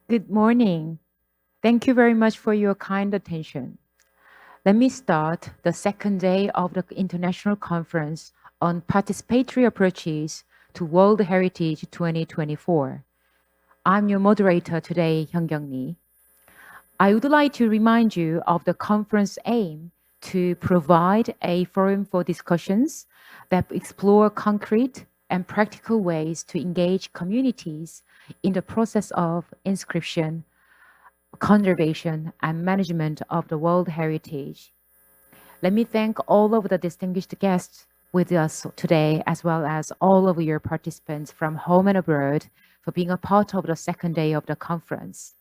Good morning. Thank you very much for your kind attention. Let me start the second day of the International Conference on Participatory Approaches to World Heritage 2024. I'm your moderator today, Hyung-Kyung Lee. I would like to remind you of the conference aim to provide a forum for discussions that explore concrete and practical ways to engage communities in the process of inscription, conservation, and management of the World Heritage. Let me thank all of the distinguished guests with us today, as well as all of your participants from home and abroad for being a part of the second day of the conference.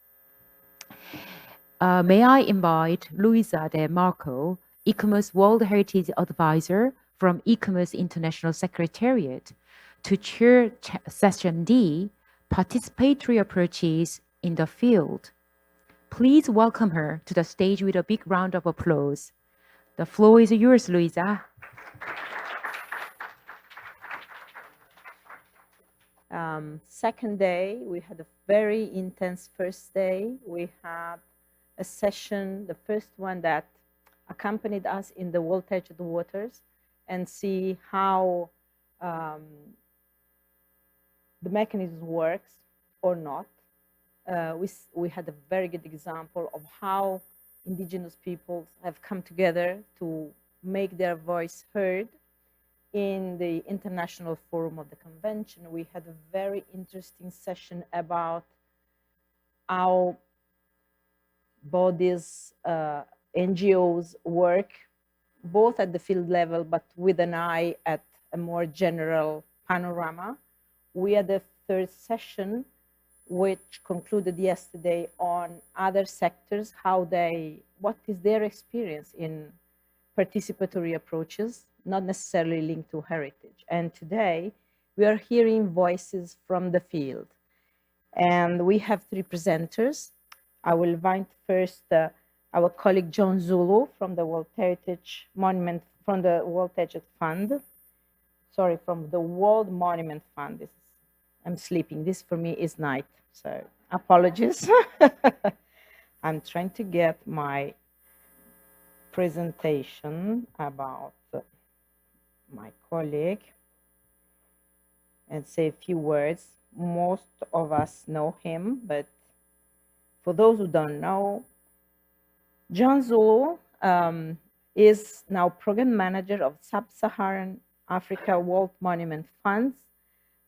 May I invite Luisa De Marco, ICOMOS World Heritage Advisor from ICOMOS International Secretariat, to chair session D, Participatory Approaches in the Field. Please welcome her to the stage with a big round of applause. The floor is yours, Luisa. Second day, we had a very intense first day. We had a session, the first one that accompanied us in the World Heritage Waters, and see how the mechanism works or not. We had a very good example of how indigenous peoples have come together to make their voice heard in the International Forum of the Convention. We had a very interesting session about how bodies, NGOs work, both at the field level, but with an eye at a more general panorama. We had a third session, which concluded yesterday, on other sectors, what is their experience in participatory approaches, not necessarily linked to heritage. And today, we are hearing voices from the field. And we have three presenters. I will invite first our colleague John Zulu from the World Heritage Monument, from the World Heritage Fund. Sorry, from the World Monument Fund. I'm sleeping. This for me is night, so apologies. I'm trying to get my presentation about my colleague and say a few words. Most of us know him, but for those who don't know, John Zulu is now program manager of Sub-Saharan Africa World Monument Funds.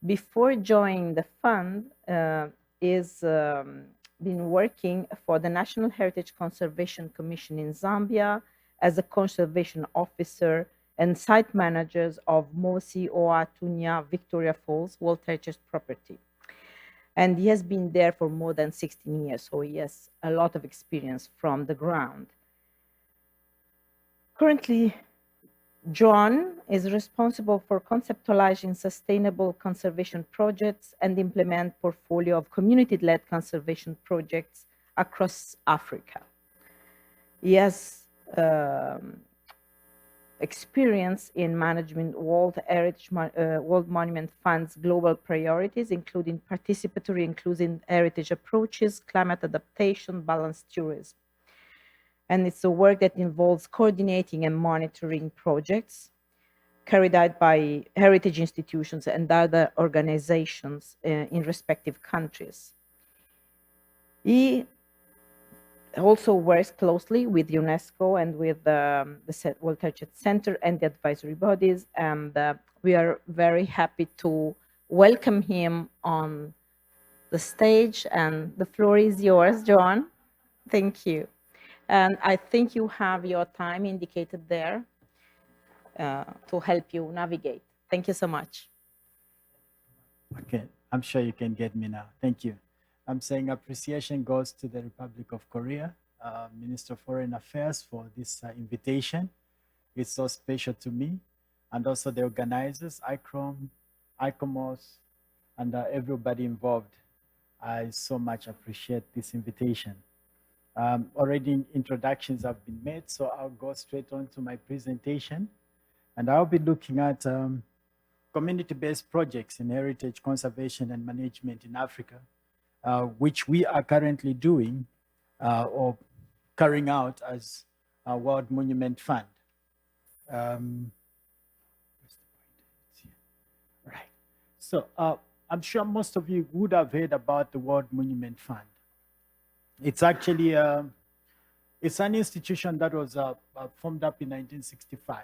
Before joining the fund, is been working for the National Heritage Conservation Commission in Zambia as a conservation officer and site managers of Mosi Oa Tunya Victoria Falls World Heritage Property. And he has been there for more than 16 years, so he has a lot of experience from the ground. Currently, John is responsible for conceptualizing sustainable conservation projects and implement portfolio of community-led conservation projects across Africa. He has experience in management World Monument Fund's global priorities, including participatory inclusive heritage approaches, climate adaptation, balanced tourism. And it's a work that involves coordinating and monitoring projects carried out by heritage institutions and other organizations in respective countries. He also works closely with UNESCO and with the World Heritage Center and the advisory bodies, and we are very happy to welcome him on the stage, and the floor is yours, John. Thank you. And I think you have your time indicated there to help you navigate. Thank you so much. Okay, I'm sure you can get me now. Thank you. I'm saying appreciation goes to the Republic of Korea, Minister of Foreign Affairs, for this invitation. It's so special to me, and also the organizers, ICOMOS, and everybody involved. I so much appreciate this invitation. Already introductions have been made, so I'll go straight on to my presentation. And I'll be looking at community-based projects in heritage conservation and management in Africa, which we are currently doing or carrying out as a World Monument Fund. Where's the point? It's here. Right. So I'm sure most of you would have heard about the World Monument Fund. It's actually it's an institution that was formed up in 1965.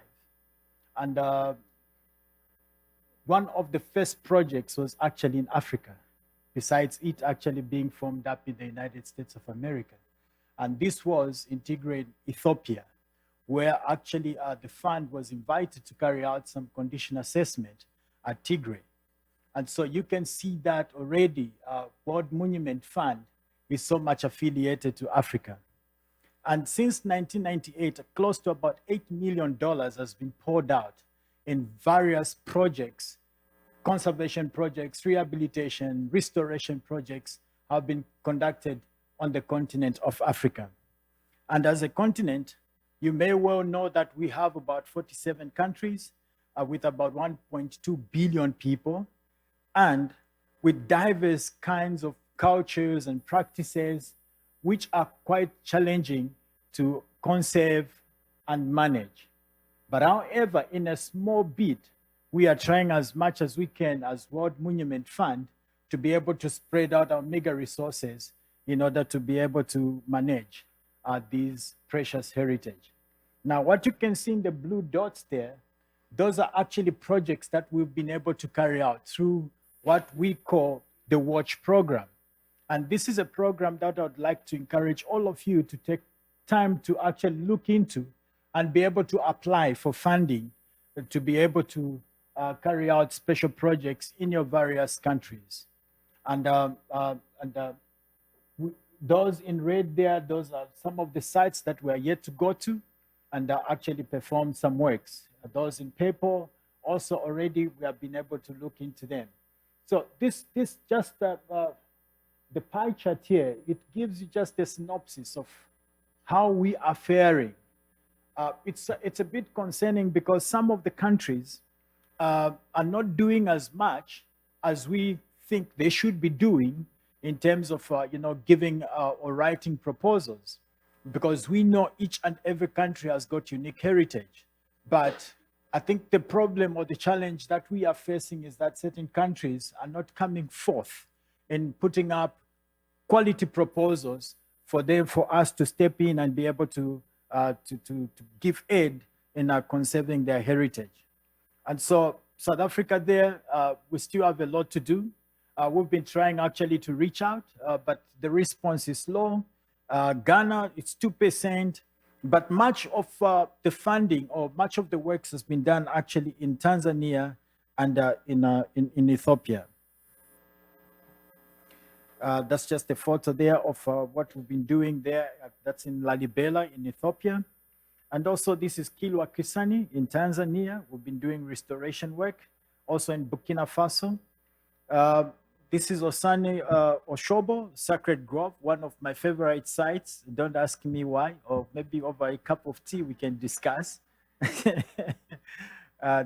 And one of the first projects was actually in Africa, besides it actually being formed up in the United States of America. And this was in Tigray, Ethiopia, where actually the fund was invited to carry out some condition assessment at Tigray. And so you can see that already World Monument Fund is so much affiliated to Africa. And since 1998, close to about $8 million has been poured out in various projects, conservation projects, rehabilitation, restoration projects have been conducted on the continent of Africa. And as a continent, you may well know that we have about 47 countries with about 1.2 billion people, and with diverse kinds of cultures and practices which are quite challenging to conserve and manage. But however, in a small bit, we are trying as much as we can as World Monument Fund to be able to spread out our mega resources in order to be able to manage these precious heritage. Now, what you can see in the blue dots there, those are actually projects that we've been able to carry out through what we call the Watch program. And this is a program that I'd like to encourage all of you to take time to actually look into and be able to apply for funding to be able to carry out special projects in your various countries. And those in red there, those are some of the sites that we are yet to go to and actually perform some works. Those in purple, also already we have been able to look into them. So this just the pie chart here, it gives you just a synopsis of how we are faring. It's a bit concerning because some of the countries are not doing as much as we think they should be doing in terms of giving or writing proposals, because we know each and every country has got unique heritage. But I think the problem or the challenge that we are facing is that certain countries are not coming forth in putting up quality proposals for us to step in and be able to give aid in conserving their heritage. And so South Africa there, we still have a lot to do. We've been trying actually to reach out, but the response is slow. Ghana, it's 2%, but much of the funding or much of the works has been done actually in Tanzania and in Ethiopia. That's just a photo there of what we've been doing there. That's in Lalibela in Ethiopia. And also this is Kilwa Kisani in Tanzania. We've been doing restoration work. Also in Burkina Faso. This is Osani Oshobo, Sacred Grove, one of my favorite sites. Don't ask me why, or maybe over a cup of tea we can discuss.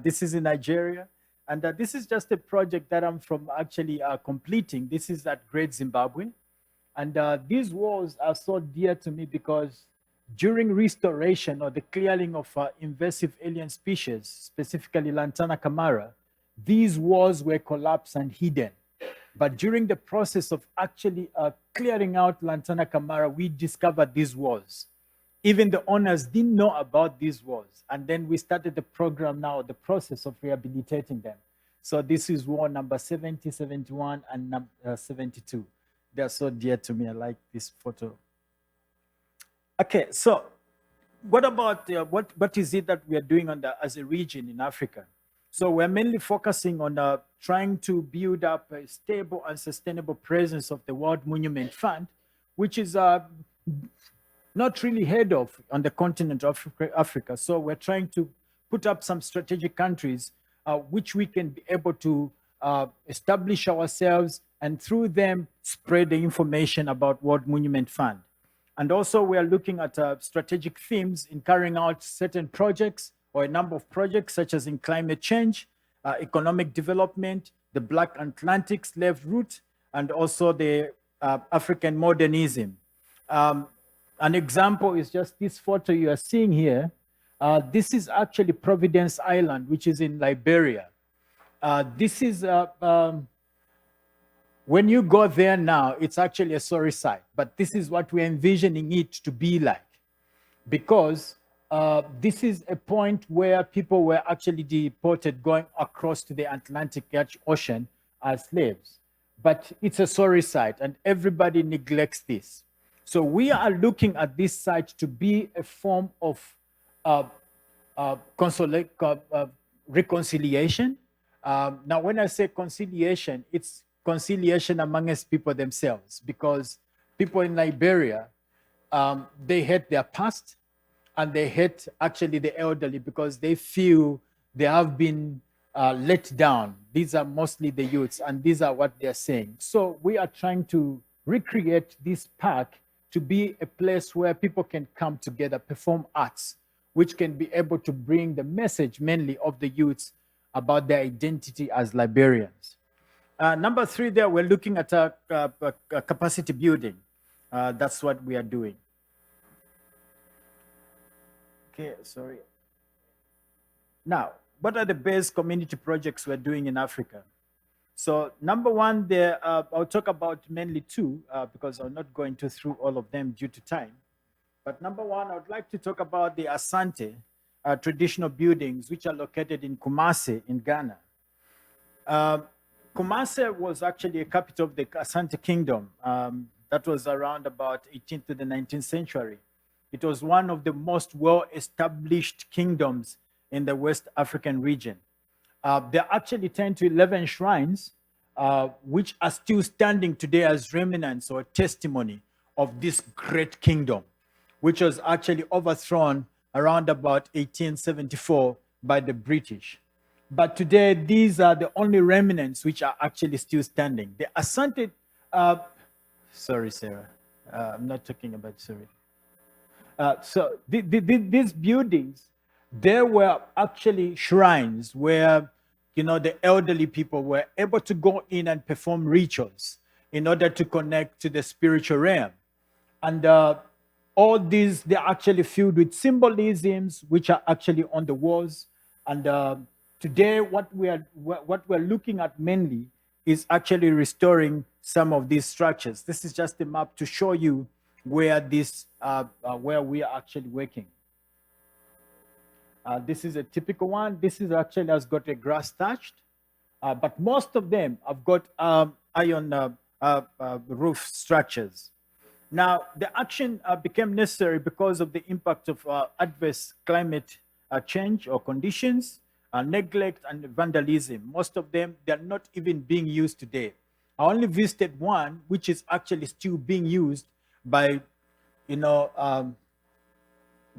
This is in Nigeria. And this is just a project that I'm from actually completing. This is at Great Zimbabwe. And these walls are so dear to me because during restoration or the clearing of invasive alien species, specifically Lantana camara, these walls were collapsed and hidden. But during the process of actually clearing out Lantana camara, we discovered these walls. Even the owners didn't know about these walls. And then we started the program now, the process of rehabilitating them. So this is wall number 70, 71, and number 72. They're so dear to me. I like this photo. Okay, so what about, what is it that we are doing as a region in Africa? So we're mainly focusing on trying to build up a stable and sustainable presence of the World Monument Fund, which is not really heard of on the continent of Africa. So we're trying to put up some strategic countries which we can be able to establish ourselves and through them spread the information about World Monument Fund. And also we are looking at strategic themes in carrying out certain projects or a number of projects such as in climate change, economic development, the Black Atlantic slave route, and also the African modernism. An example is just this photo you are seeing here. This is actually Providence Island, which is in Liberia. This is, when you go there now, it's actually a sorry sight, but this is what we're envisioning it to be like, because this is a point where people were actually deported going across to the Atlantic Ocean as slaves. But it's a sorry sight, and everybody neglects this. So we are looking at this site to be a form of reconciliation. Now, when I say conciliation, it's conciliation amongst people themselves, because people in Liberia, they hate their past, and they hate actually the elderly because they feel they have been let down. These are mostly the youths, and these are what they're saying. So we are trying to recreate this park to be a place where people can come together, perform arts, which can be able to bring the message mainly of the youths about their identity as Liberians. Number 3 there, we're looking at a capacity building. That's what we are doing. Okay, sorry. Now, what are the base community projects we're doing in Africa? So number 1 there, I'll talk about mainly 2 because I'm not going through all of them due to time. But number 1, I would like to talk about the Asante traditional buildings, which are located in Kumasi in Ghana. Kumasi was actually a capital of the Asante Kingdom. That was around about 18th to the 19th century. It was one of the most well-established kingdoms in the West African region. There are actually 10 to 11 shrines, which are still standing today as remnants or testimony of this great kingdom, which was actually overthrown around about 1874 by the British. But today, these are the only remnants which are actually still standing. The Asante, sorry, Sarah, I'm not talking about, sorry. So these buildings, there were actually shrines where, you know, the elderly people were able to go in and perform rituals in order to connect to the spiritual realm. And all these, they're actually filled with symbolisms, which are actually on the walls. And today, what we're looking at mainly is actually restoring some of these structures. This is just a map to show you where this, where we are actually working. This is a typical one. This is actually has got a grass thatched, but most of them have got iron roof structures. Now, the action became necessary because of the impact of adverse climate change or conditions, neglect and vandalism. Most of them, they're not even being used today. I only visited one, which is actually still being used by, you know,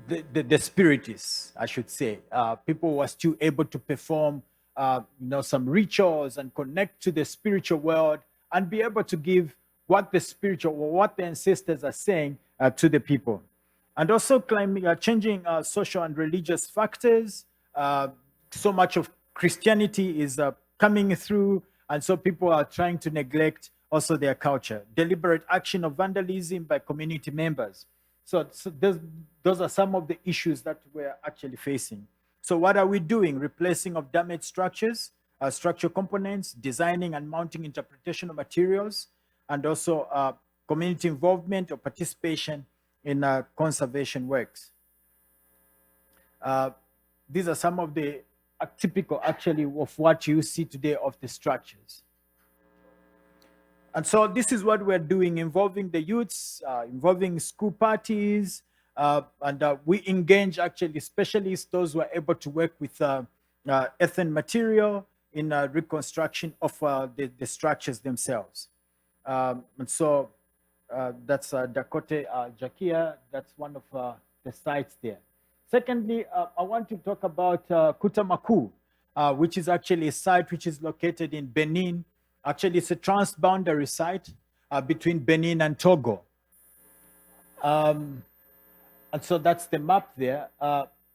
the spiritists, I should say. People were still able to perform, you know, some rituals and connect to the spiritual world and be able to give what the spiritual or what the ancestors are saying to the people. And also changing social and religious factors. So much of Christianity is coming through, and so people are trying to neglect also their culture. Deliberate action of vandalism by community members. So those are some of the issues that we're actually facing. So what are we doing? Replacing of damaged structures, structural components, designing and mounting interpretation of materials, and also community involvement or participation in conservation works. These are some of the typical, actually, of what you see today of the structures. And so this is what we're doing, involving the youths, involving school parties, and we engage actually specialists, those who are able to work with earthen material in reconstruction of the structures themselves. And so that's Dakota Jakia, that's one of the sites there. Secondly, I want to talk about Kutamaku, which is actually a site which is located in Benin. Actually, it's a transboundary site between Benin and Togo. And so that's the map there.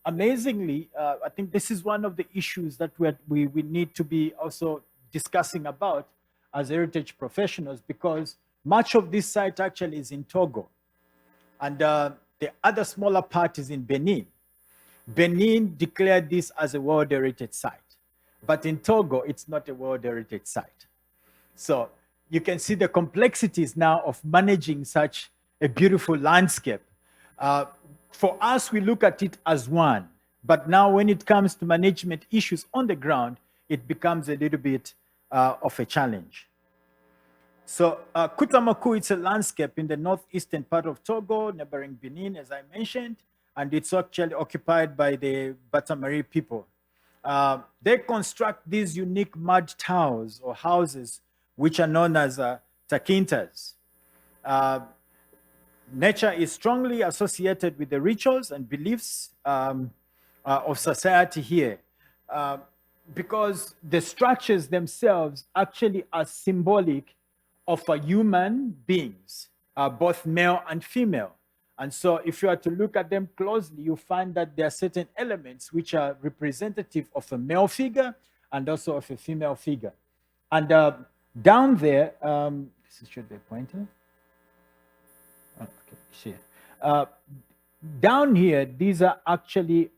Amazingly, I think this is one of the issues that we need to be also discussing about as heritage professionals, because much of this site actually is in Togo. And the other smaller part is in Benin. Benin declared this as a World Heritage Site. But in Togo, it's not a World Heritage Site. So you can see the complexities now of managing such a beautiful landscape. For us, we look at it as one. But now when it comes to management issues on the ground, it becomes a little bit of a challenge. So Kutamaku, it's a landscape in the northeastern part of Togo, neighboring Benin, as I mentioned, and it's actually occupied by the Batamari people. They construct these unique mud towers or houses, which are known as takintas. Nature is strongly associated with the rituals and beliefs of society here, because the structures themselves actually are symbolic of human beings, both male and female. And so if you are to look at them closely, you find that there are certain elements which are representative of a male figure and also of a female figure. And down there, this should be a pointer. Oh, okay, sure. Down here, these are actually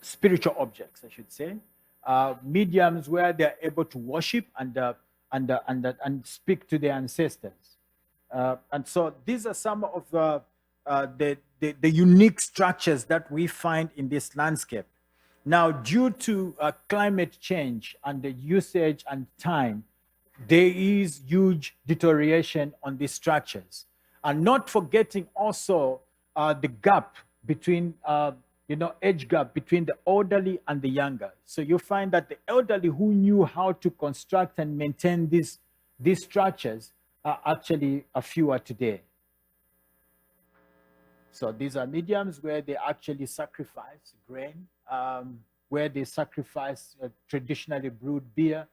spiritual objects, I should say, mediums where they're able to worship and speak to their ancestors. And so these are some of the unique structures that we find in this landscape. Now, due to climate change and the usage and time, there is huge deterioration on these structures. And not forgetting also the gap between, age gap between the elderly and the younger. So you find that the elderly who knew how to construct and maintain these structures are actually fewer today. So these are mediums where they actually sacrifice grain, where they sacrifice traditionally brewed beer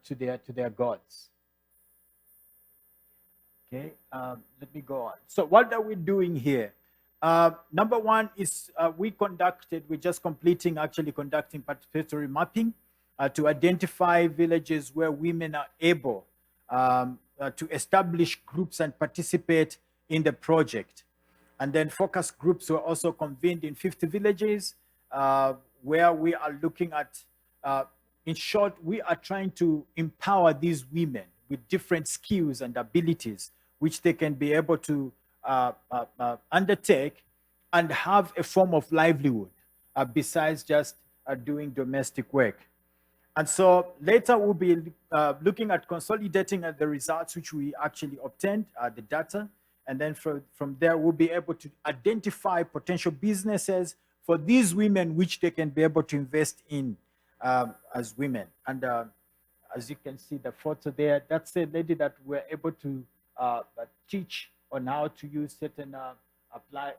to their gods. Okay, let me go on. So what are we doing here? Number one is we're just conducting participatory mapping to identify villages where women are able to establish groups and participate in the project. And then focus groups were also convened in 50 villages where we are looking at, in short, we are trying to empower these women with different skills and abilities which they can be able to undertake and have a form of livelihood besides just doing domestic work. And so later we'll be looking at consolidating the results which we actually obtained, the data. And then from there, we'll be able to identify potential businesses for these women which they can be able to invest in as women. And as you can see the photo there, that's a lady that we're able to teach on how to use certain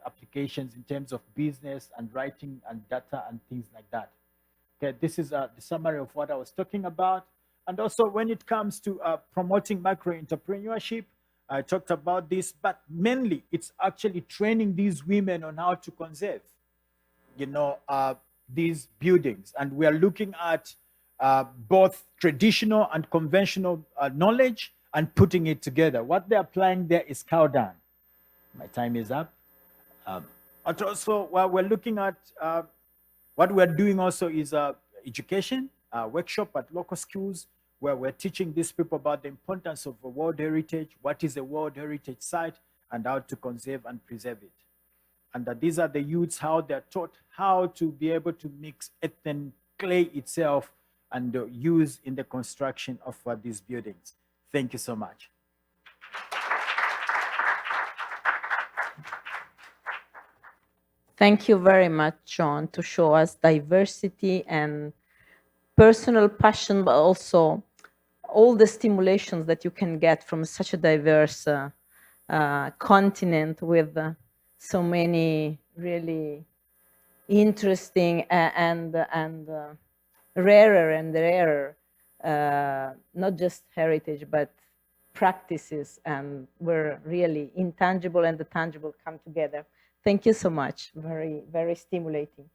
applications in terms of business and writing and data and things like that. Okay, this is the summary of what I was talking about. And also when it comes to promoting micro-entrepreneurship, I talked about this, but mainly it's actually training these women on how to conserve, these buildings. And we are looking at both traditional and conventional knowledge and putting it together. What they're applying there is cow dung. My time is up. But also, while we're looking at what we're doing also is education, workshop at local schools, where we're teaching these people about the importance of a World Heritage, what is a World Heritage Site, and how to conserve and preserve it. And these are the youths, how they're taught how to be able to mix earthen clay itself and use in the construction of these buildings. Thank you so much. Thank you very much, John, to show us diversity and personal passion, but also all the stimulations that you can get from such a diverse continent with so many really interesting and rarer, not just heritage, but practices, and where really intangible and the tangible come together. Thank you so much. Very, very stimulating.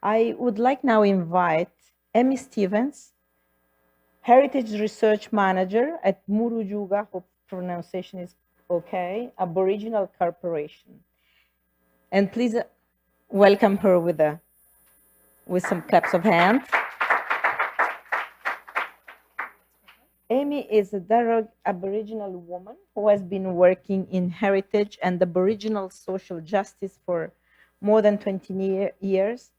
I would like now invite Emmy Stevens, Heritage Research Manager at Murujuga, hope pronunciation is okay, Aboriginal Corporation. And please welcome her with some claps of hands. Amy is a Darug Aboriginal woman who has been working in heritage and Aboriginal social justice for more than 20 years.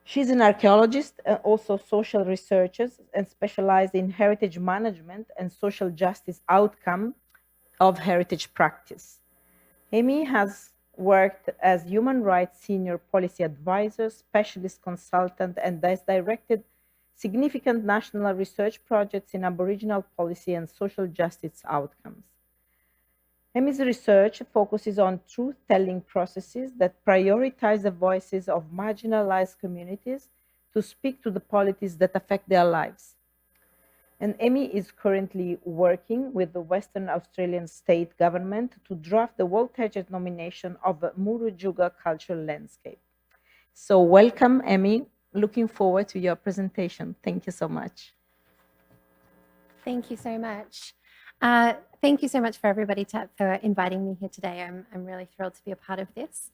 She's an archaeologist and also social researcher and specialized in heritage management and social justice outcome of heritage practice. Amy has worked as human rights senior policy advisor, specialist consultant, and has directed significant national research projects in Aboriginal policy and social justice outcomes. Amy's research focuses on truth-telling processes that prioritize the voices of marginalized communities to speak to the policies that affect their lives. And Amy is currently working with the Western Australian state government to draft the World Heritage nomination of the Murujuga cultural landscape. So welcome, Amy. Looking forward to your presentation. Thank you so much. Thank you so much. Thank you so much for everybody for inviting me here today. I'm really thrilled to be a part of this.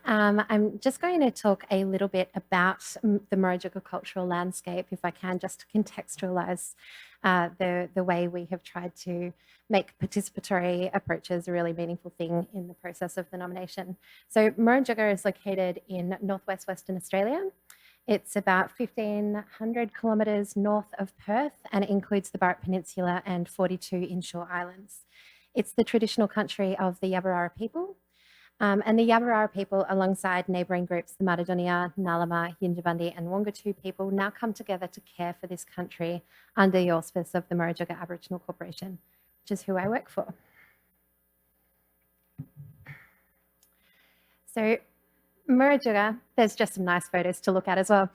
I'm just going to talk a little bit about the Murujuga cultural landscape, if I can, just to contextualize the way we have tried to make participatory approaches a really meaningful thing in the process of the nomination. So Murujuga is located in northwest Western Australia. It's about 1,500 kilometres north of Perth, and it includes the Burrup Peninsula and 42 inshore islands. It's the traditional country of the Yaburara people. And the Yaburara people, alongside neighbouring groups, the Matadonia, Nalama, Yindjibarndi and Wangatu people, now come together to care for this country under the auspice of the Murujuga Aboriginal Corporation, which is who I work for. So Murujuga, there's just some nice photos to look at as well.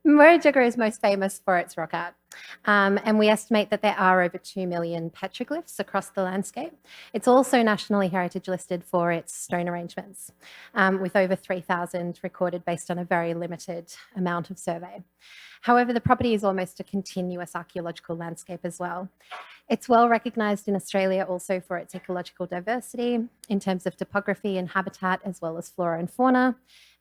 Murujuga is most famous for its rock art. And we estimate that there are over 2 million petroglyphs across the landscape. It's also nationally heritage listed for its stone arrangements, with over 3,000 recorded based on a very limited amount of survey. However, the property is almost a continuous archaeological landscape as well. It's well recognised in Australia also for its ecological diversity in terms of topography and habitat, as well as flora and fauna.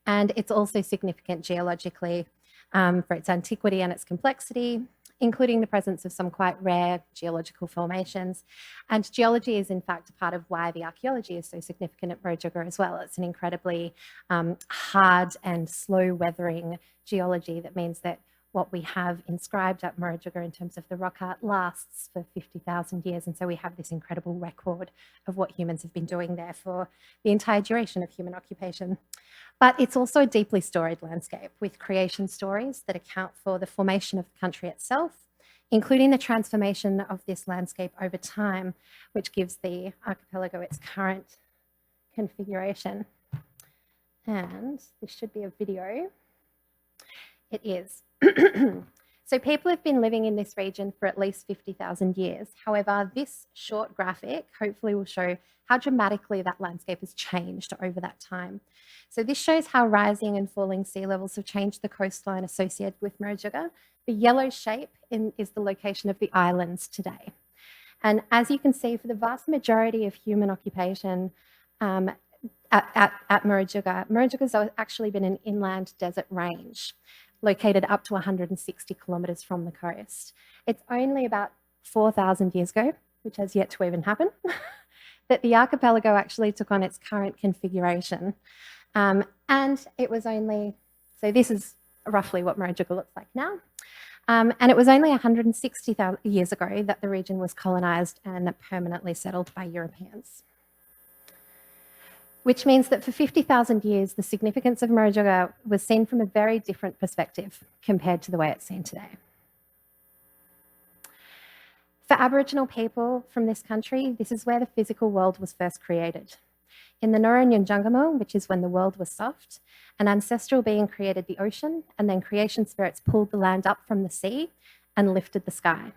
And it's also significant geologically for its antiquity and its complexity, including the presence of some quite rare geological formations. And geology is in fact a part of why the archaeology is so significant at Murujuga as well. It's an incredibly hard and slow weathering geology that means that what we have inscribed at Murujuga in terms of the rock art lasts for 50,000 years. And so we have this incredible record of what humans have been doing there for the entire duration of human occupation. But it's also a deeply storied landscape with creation stories that account for the formation of the country itself, including the transformation of this landscape over time, which gives the archipelago its current configuration. And this should be a video. It is. So people have been living in this region for at least 50,000 years. However, this short graphic hopefully will show how dramatically that landscape has changed over that time. So this shows how rising and falling sea levels have changed the coastline associated with Murujuga. The yellow shape is the location of the islands today. And as you can see, for the vast majority of human occupation at Murujuga, Murujuga's actually been an inland desert range located up to 160 kilometres from the coast. It's only about 4,000 years ago, which has yet to even happen, that the archipelago actually took on its current configuration. And it was only, so this is roughly what Murujuga looks like now. And it was only 160 years ago that the region was colonised and permanently settled by Europeans. Which means that for 50,000 years, the significance of Murujuga was seen from a very different perspective compared to the way it's seen today. For Aboriginal people from this country, this is where the physical world was first created. In the Nurrunyunjungamu, which is when the world was soft, an ancestral being created the ocean, and then creation spirits pulled the land up from the sea and lifted the sky.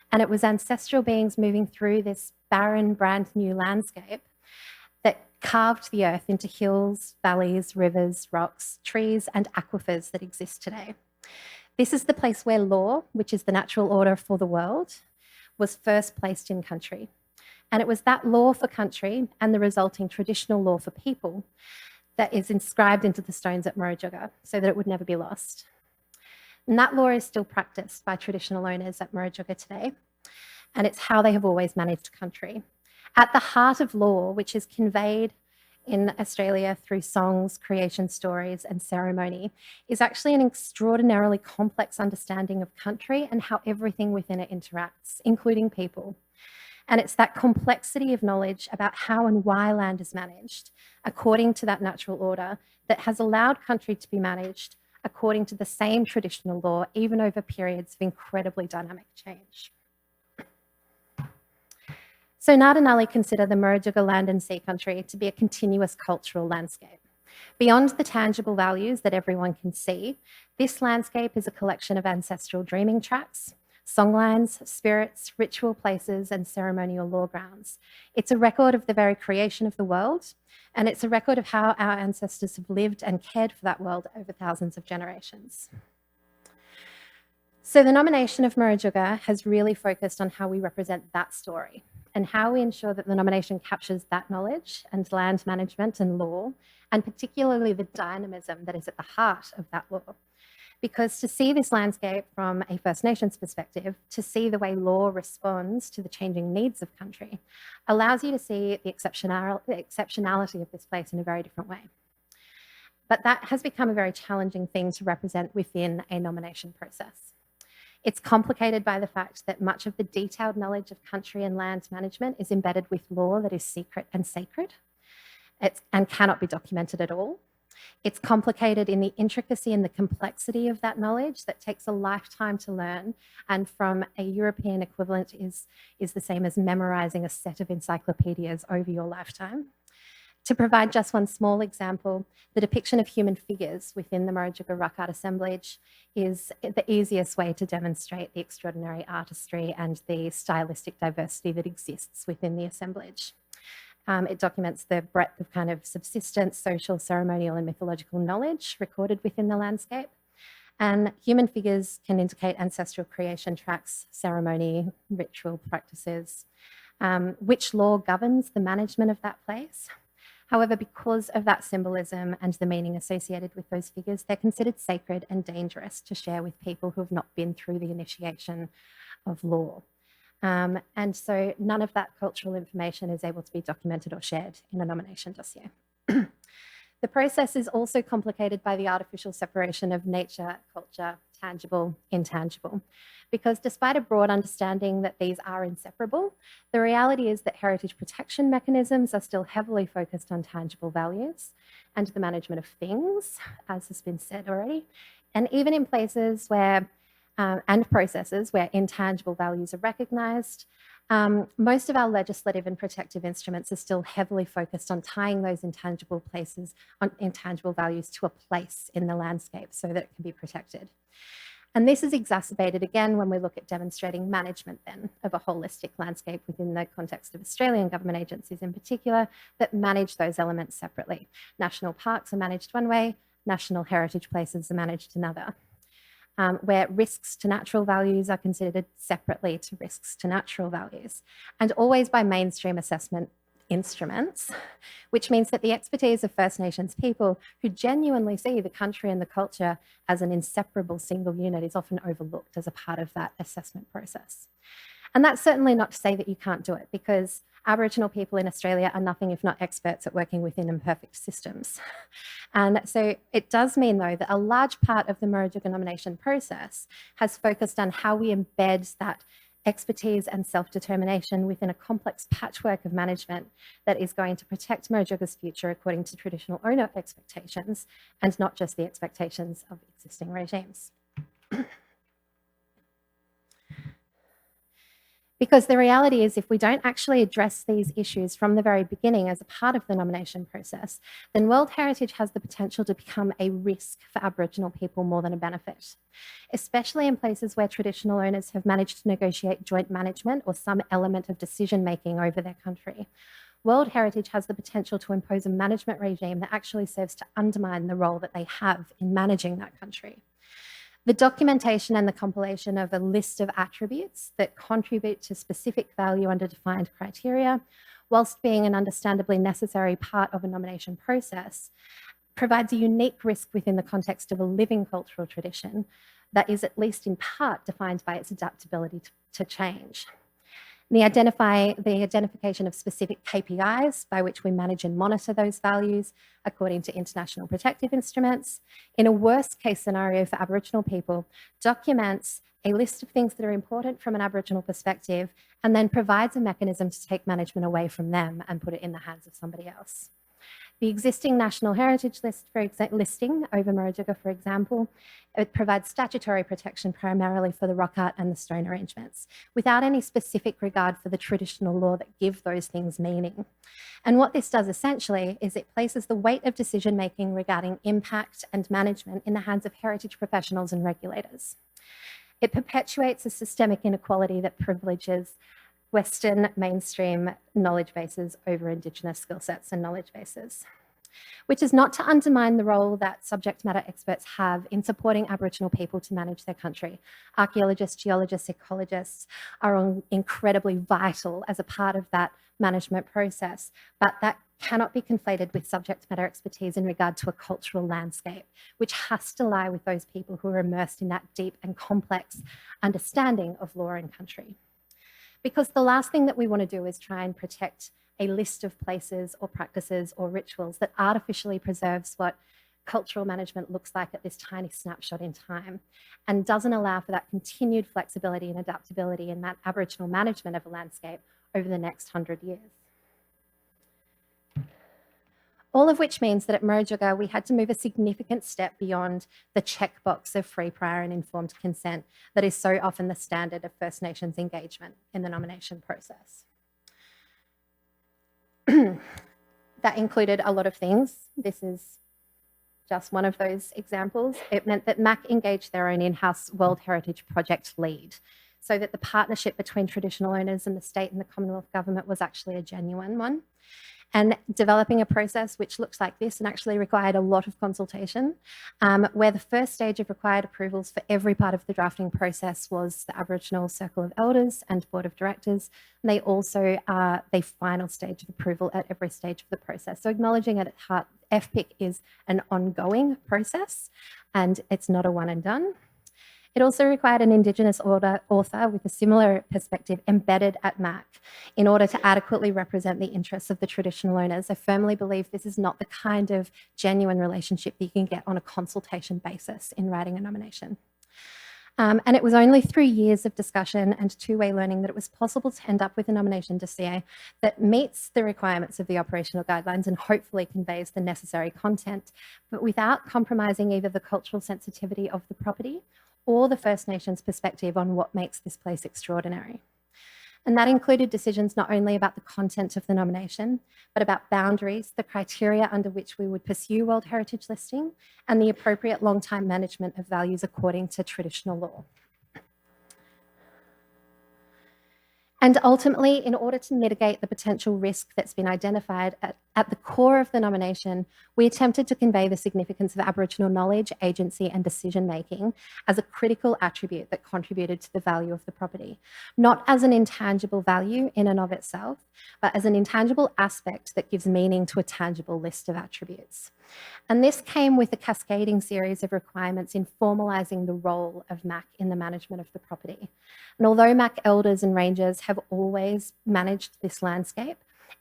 And it was ancestral beings moving through this barren, brand new landscape that carved the earth into hills, valleys, rivers, rocks, trees, and aquifers that exist today. This is the place where law, which is the natural order for the world, was first placed in country. And it was that law for country and the resulting traditional law for people that is inscribed into the stones at Murujuga so that it would never be lost. And that law is still practiced by traditional owners at Murujuga today, and it's how they have always managed country. At the heart of law, which is conveyed in Australia through songs, creation stories, and ceremony, is actually an extraordinarily complex understanding of country and how everything within it interacts, including people. And it's that complexity of knowledge about how and why land is managed according to that natural order that has allowed country to be managed according to the same traditional law, even over periods of incredibly dynamic change. So Ngarrindjeri consider the Murujuga land and sea country to be a continuous cultural landscape. Beyond the tangible values that everyone can see, this landscape is a collection of ancestral dreaming tracks, songlines, spirits, ritual places, and ceremonial law grounds. It's a record of the very creation of the world, and it's a record of how our ancestors have lived and cared for that world over thousands of generations. So the nomination of Murujuga has really focused on how we represent that story and how we ensure that the nomination captures that knowledge and land management and law, and particularly the dynamism that is at the heart of that law. Because to see this landscape from a First Nations perspective, to see the way law responds to the changing needs of country, allows you to see the exceptionality of this place in a very different way. But that has become a very challenging thing to represent within a nomination process. It's complicated by the fact that much of the detailed knowledge of country and land management is embedded with law that is secret and sacred and cannot be documented at all. It's complicated in the intricacy and the complexity of that knowledge that takes a lifetime to learn, and from a European equivalent is the same as memorizing a set of encyclopedias over your lifetime. To provide just one small example, the depiction of human figures within the Murujuga rock art assemblage is the easiest way to demonstrate the extraordinary artistry and the stylistic diversity that exists within the assemblage. It documents the breadth of kind of subsistence, social, ceremonial, and mythological knowledge recorded within the landscape. And human figures can indicate ancestral creation tracks, ceremony, ritual practices, which law governs the management of that place. However, because of that symbolism and the meaning associated with those figures, they're considered sacred and dangerous to share with people who have not been through the initiation of law. And so none of that cultural information is able to be documented or shared in a nomination dossier. The process is also complicated by the artificial separation of nature, culture, tangible, intangible, because despite a broad understanding that these are inseparable, the reality is that heritage protection mechanisms are still heavily focused on tangible values and the management of things, as has been said already, and even in places where and processes where intangible values are recognised, most of our legislative and protective instruments are still heavily focused on tying those intangible places, on intangible values to a place in the landscape so that it can be protected. And this is exacerbated again when we look at demonstrating management then of a holistic landscape within the context of Australian government agencies in particular that manage those elements separately. National parks are managed one way, national heritage places are managed another. Where risks to natural values are considered separately to risks to natural values, and always by mainstream assessment instruments, which means that the expertise of First Nations people who genuinely see the country and the culture as an inseparable single unit is often overlooked as a part of that assessment process. And that's certainly not to say that you can't do it, because Aboriginal people in Australia are nothing if not experts at working within imperfect systems. And so it does mean, though, that a large part of the Murujuga nomination process has focused on how we embed that expertise and self-determination within a complex patchwork of management that is going to protect Murujuga's future according to traditional owner expectations and not just the expectations of existing regimes. Because the reality is, if we don't actually address these issues from the very beginning as a part of the nomination process, then World Heritage has the potential to become a risk for Aboriginal people more than a benefit, especially in places where traditional owners have managed to negotiate joint management or some element of decision-making over their country. World Heritage has the potential to impose a management regime that actually serves to undermine the role that they have in managing that country. The documentation and the compilation of a list of attributes that contribute to specific value under defined criteria, whilst being an understandably necessary part of a nomination process, provides a unique risk within the context of a living cultural tradition that is at least in part defined by its adaptability to change. The identification of specific KPIs by which we manage and monitor those values according to international protective instruments, in a worst case scenario for Aboriginal people, documents a list of things that are important from an Aboriginal perspective and then provides a mechanism to take management away from them and put it in the hands of somebody else. The existing National Heritage List listing over Murujuga, for example, it provides statutory protection primarily for the rock art and the stone arrangements, without any specific regard for the traditional law that give those things meaning. And what this does essentially is it places the weight of decision-making regarding impact and management in the hands of heritage professionals and regulators. It perpetuates a systemic inequality that privileges Western mainstream knowledge bases over Indigenous skill sets and knowledge bases, which is not to undermine the role that subject matter experts have in supporting Aboriginal people to manage their country. Archaeologists, geologists, ecologists are incredibly vital as a part of that management process, but that cannot be conflated with subject matter expertise in regard to a cultural landscape, which has to lie with those people who are immersed in that deep and complex understanding of law and country. Because the last thing that we want to do is try and protect a list of places or practices or rituals that artificially preserves what cultural management looks like at this tiny snapshot in time and doesn't allow for that continued flexibility and adaptability in that Aboriginal management of a landscape over the next 100 years. All of which means that at Murujuga, we had to move a significant step beyond the checkbox of free, prior and informed consent that is so often the standard of First Nations engagement in the nomination process. That included a lot of things. This is just one of those examples. It meant that MAC engaged their own in-house World Heritage Project lead, so that the partnership between traditional owners and the state and the Commonwealth Government was actually a genuine one. And developing a process which looks like this and actually required a lot of consultation, where the first stage of required approvals for every part of the drafting process was the Aboriginal Circle of Elders and Board of Directors. And they also are the final stage of approval at every stage of the process. So acknowledging at its heart, FPIC is an ongoing process and it's not a one and done. It also required an Indigenous author with a similar perspective embedded at MAC in order to adequately represent the interests of the traditional owners. I firmly believe this is not the kind of genuine relationship that you can get on a consultation basis in writing a nomination. And it was only through years of discussion and two-way learning that it was possible to end up with a nomination dossier that meets the requirements of the operational guidelines and hopefully conveys the necessary content, but without compromising either the cultural sensitivity of the property or the First Nations perspective on what makes this place extraordinary. And that included decisions not only about the content of the nomination, but about boundaries, the criteria under which we would pursue World Heritage listing, and the appropriate long-time management of values according to traditional law. And ultimately, in order to mitigate the potential risk that's been identified at the core of the nomination, we attempted to convey the significance of Aboriginal knowledge, agency and decision-making as a critical attribute that contributed to the value of the property, not as an intangible value in and of itself, but as an intangible aspect that gives meaning to a tangible list of attributes. And this came with a cascading series of requirements in formalising the role of MAC in the management of the property. And although MAC elders and rangers have always managed this landscape,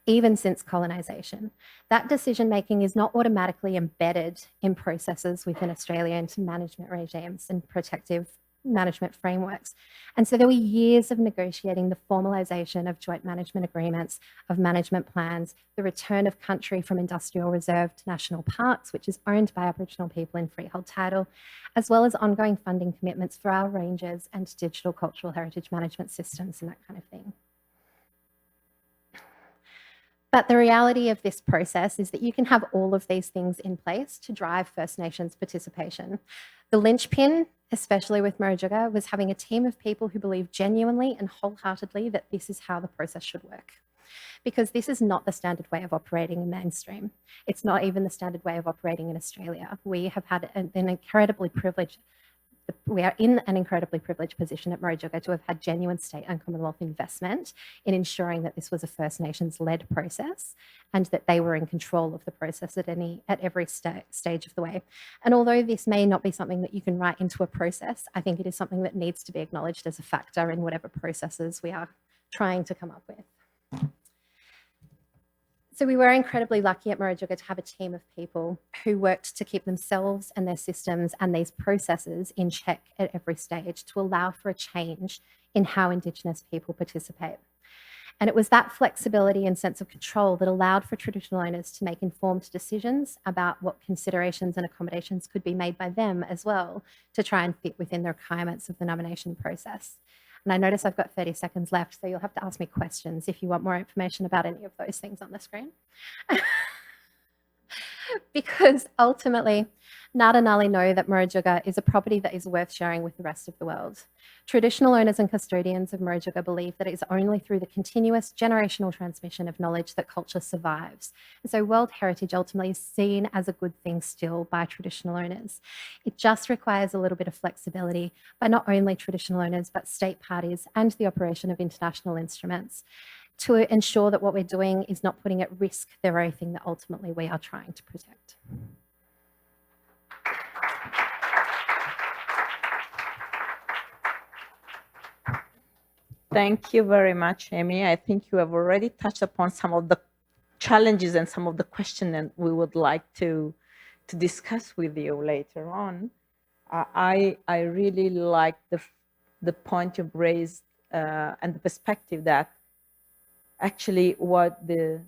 even since colonisation, that decision-making is not automatically embedded in processes within Australia into management regimes and protective management frameworks. And so there were years of negotiating the formalisation of joint management agreements, of management plans, the return of country from industrial reserve to national parks, which is owned by Aboriginal people in freehold title, as well as ongoing funding commitments for our rangers and digital cultural heritage management systems and that kind of thing. But the reality of this process is that you can have all of these things in place to drive First Nations participation. The linchpin, especially with Murujuga, was having a team of people who believe genuinely and wholeheartedly that this is how the process should work. Because this is not the standard way of operating in mainstream. It's not even the standard way of operating in Australia. We have had an incredibly privileged we are in an incredibly privileged position at Murujuga to have had genuine state and Commonwealth investment in ensuring that this was a First Nations-led process and that they were in control of the process at every stage of the way. And although this may not be something that you can write into a process, I think it is something that needs to be acknowledged as a factor in whatever processes we are trying to come up with. So we were incredibly lucky at Murujuga to have a team of people who worked to keep themselves and their systems and these processes in check at every stage to allow for a change in how Indigenous people participate. And it was that flexibility and sense of control that allowed for traditional owners to make informed decisions about what considerations and accommodations could be made by them as well to try and fit within the requirements of the nomination process. And I notice I've got 30 seconds left, so you'll have to ask me questions if you want more information about any of those things on the screen. Because ultimately, Ngāti Ngāli know that Murujuga is a property that is worth sharing with the rest of the world. Traditional owners and custodians of Murujuga believe that it is only through the continuous generational transmission of knowledge that culture survives. And so World Heritage ultimately is seen as a good thing still by traditional owners. It just requires a little bit of flexibility by not only traditional owners, but state parties and the operation of international instruments to ensure that what we're doing is not putting at risk the very thing that ultimately we are trying to protect. Thank you very much, Amy. I think you have already touched upon some of the challenges and some of the questions that we would like to discuss with you later on. I really like the point you've raised and the perspective that actually what the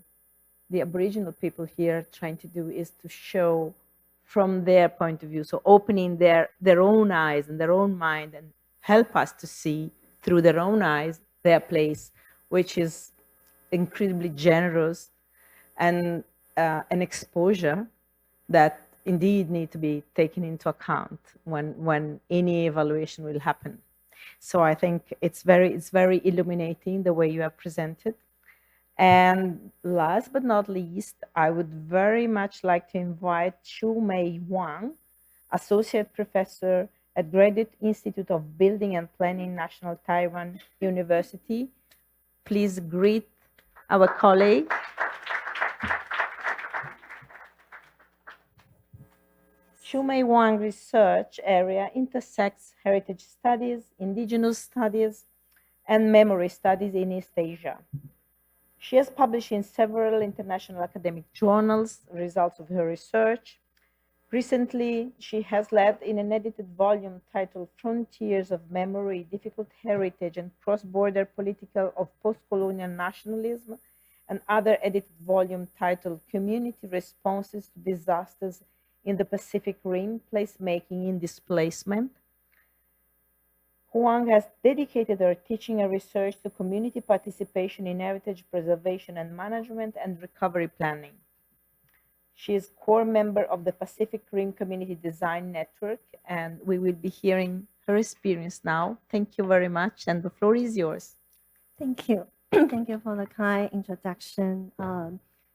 Aboriginal people here are trying to do is to show from their point of view, so opening their own eyes and their own mind and help us to see through their own eyes their place, which is incredibly generous and an exposure that indeed need to be taken into account when any evaluation will happen. So I think it's very illuminating the way you have presented. And last but not least, I would very much like to invite Chu Mei Wang, Associate Professor at Graduate Institute of Building and Planning, National Taiwan University. Please greet our colleague. Chu Mei Wang research area intersects heritage studies, indigenous studies, and memory studies in East Asia. She has published in several international academic journals results of her research. Recently, she has led in an edited volume titled Frontiers of Memory, Difficult Heritage and Cross-Border Political of Post-Colonial Nationalism, and other edited volume titled Community Responses to Disasters in the Pacific Rim, Placemaking in Displacement. Huang has dedicated her teaching and research to community participation in heritage preservation and management and recovery planning. She is core member of the Pacific Rim Community Design Network, and we will be hearing her experience now. Thank you very much, and the floor is yours. Thank you. Thank you for the kind introduction.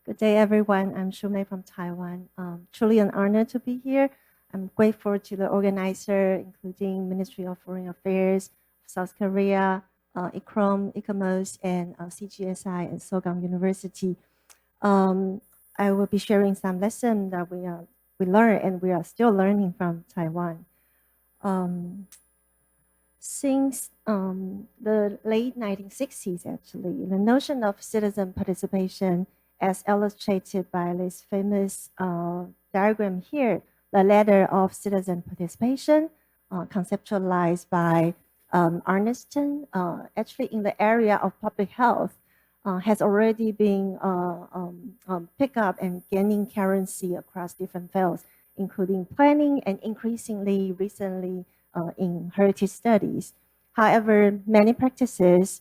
Good day, everyone. I'm Chu Mei from Taiwan. Truly an honor to be here. I'm grateful to the organizer, including Ministry of Foreign Affairs, South Korea, ICOMOS, and CGSI and Sogang University. I will be sharing some lessons that we learned and we are still learning from Taiwan. Since the late 1960s, actually, the notion of citizen participation, as illustrated by this famous diagram here, the ladder of citizen participation, conceptualized by Arneston, actually in the area of public health, has already been picked up and gaining currency across different fields, including planning and increasingly recently in heritage studies. However, many practices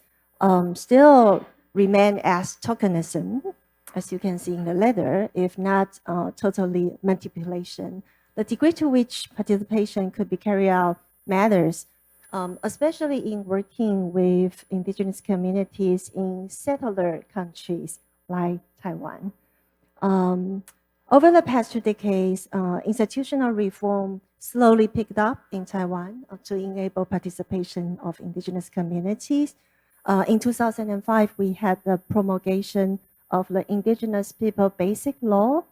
still remain as tokenism, as you can see in the letter, if not totally manipulation. The degree to which participation could be carried out matters, especially in working with indigenous communities in settler countries like Taiwan. Over the past 2 decades, institutional reform slowly picked up in Taiwan to enable participation of indigenous communities. In 2005, we had the promulgation of the Indigenous People Basic Law,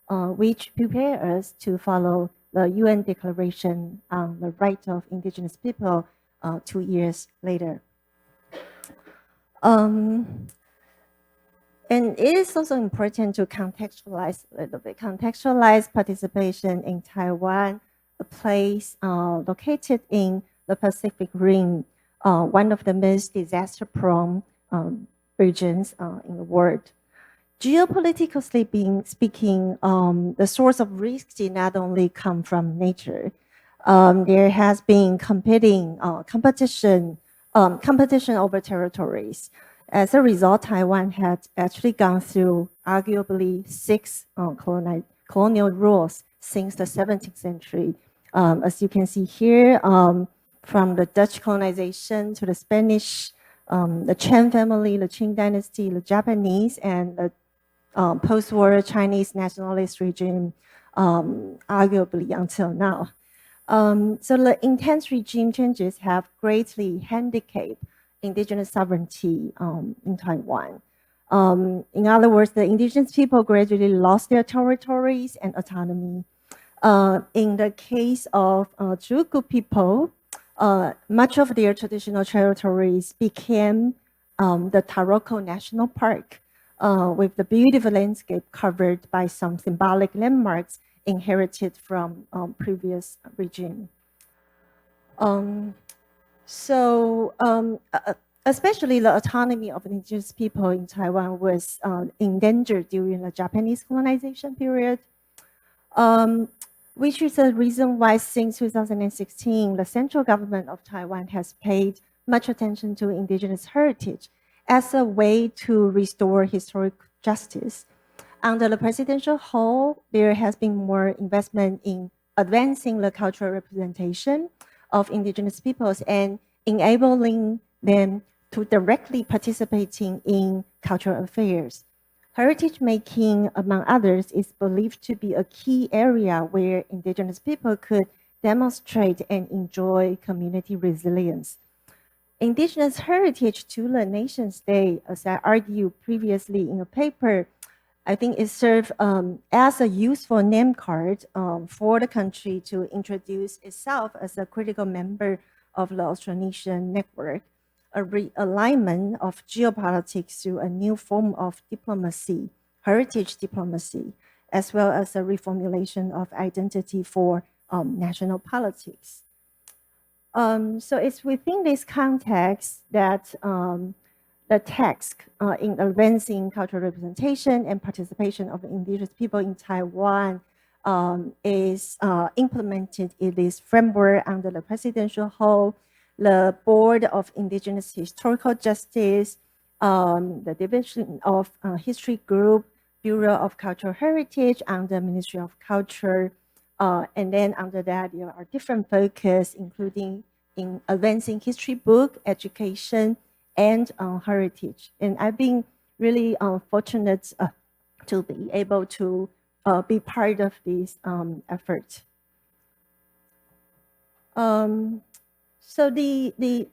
which prepared us to follow the UN Declaration on the Right of Indigenous People 2 years later. And it is also important to contextualize a little bit. Contextualize participation in Taiwan, a place located in the Pacific Rim, one of the most disaster-prone regions in the world. Geopolitically speaking, the source of risk did not only come from nature. There has been competition over territories. As a result, Taiwan had actually gone through arguably 6 colonial rules since the 17th century. As you can see here, from the Dutch colonization to the Spanish, the Chen family, the Qing dynasty, the Japanese, and the post-war Chinese nationalist regime, arguably until now. So the intense regime changes have greatly handicapped indigenous sovereignty in Taiwan. In other words, the indigenous people gradually lost their territories and autonomy. In the case of Zhuge people, much of their traditional territories became the Taroko National Park, with the beautiful landscape covered by some symbolic landmarks inherited from previous regime. Especially the autonomy of indigenous people in Taiwan was endangered during the Japanese colonization period, which is the reason why since 2016, the central government of Taiwan has paid much attention to indigenous heritage as a way to restore historic justice. Under the presidential hold, there has been more investment in advancing the cultural representation of indigenous peoples and enabling them to directly participating in cultural affairs. Heritage making, among others, is believed to be a key area where indigenous people could demonstrate and enjoy community resilience. Indigenous heritage to the nation state, as I argued previously in a paper, I think it served as a useful name card for the country to introduce itself as a critical member of the Austronesian network, a realignment of geopolitics through a new form of diplomacy, heritage diplomacy, as well as a reformulation of identity for national politics. So it's within this context that the task in advancing cultural representation and participation of indigenous people in Taiwan is implemented in this framework under the presidential hold, the Board of Indigenous Historical Justice, the Division of History Group, Bureau of Cultural Heritage under Ministry of Culture, and then under that there are different focus, including in advancing history book, education, and heritage. And I've been really fortunate to be able to be part of this effort. So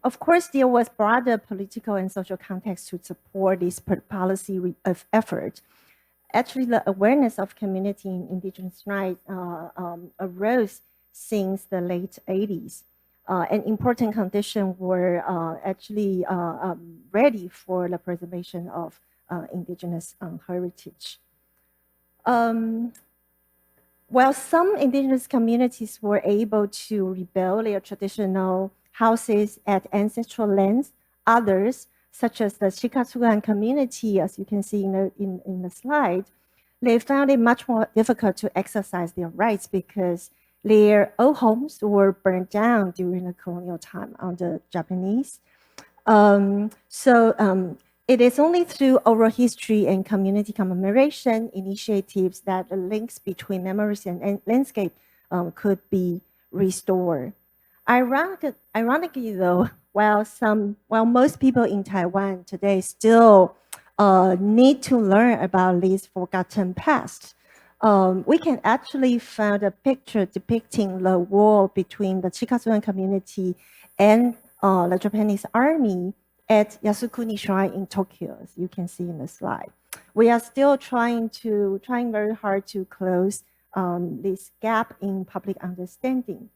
of course, there was broader political and social context to support this policy effort. Actually, the awareness of community and indigenous rights arose since the late 80s. An important condition were actually ready for the preservation of indigenous heritage. While some indigenous communities were able to rebuild their traditional houses at ancestral lands, others, such as the Chikatsugan community, as you can see in the slide, they found it much more difficult to exercise their rights because their old homes were burned down during the colonial time under Japanese. It is only through oral history and community commemoration initiatives that the links between memories and landscape could be restored. Ironically, though, while most people in Taiwan today still need to learn about this forgotten past, we can actually find a picture depicting the war between the Chikatsuan community and the Japanese army at Yasukuni Shrine in Tokyo, as you can see in the slide. We are still trying very hard to close this gap in public understanding.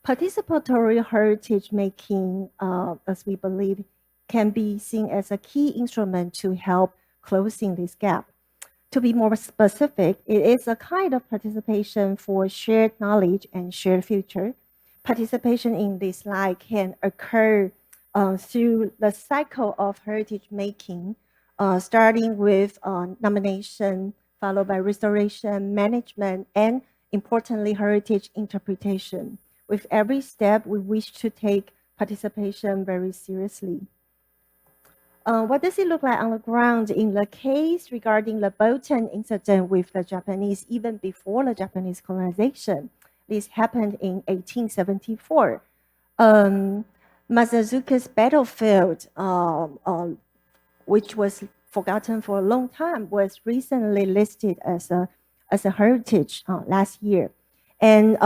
Participatory heritage making, as we believe, can be seen as a key instrument to help closing this gap. To be more specific, it is a kind of participation for shared knowledge and shared future. Participation in this slide can occur through the cycle of heritage making, starting with nomination, followed by restoration, management, and importantly, heritage interpretation. With every step, we wish to take participation very seriously. What does it look like on the ground in the case regarding the Botan incident with the Japanese, even before the Japanese colonization? This happened in 1874. Masazuka's battlefield, which was forgotten for a long time, was recently listed as a heritage last year. And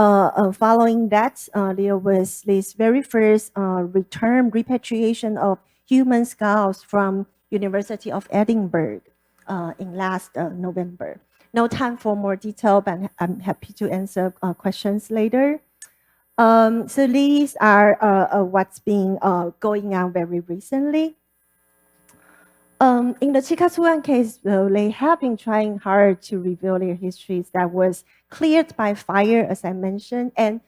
following that, there was this very first repatriation of human skulls from University of Edinburgh in last November. No time for more detail, but I'm happy to answer questions later. So these are what's been going on very recently. In the Chikatsuan case, though, they have been trying hard to reveal their histories that was cleared by fire, as I mentioned, and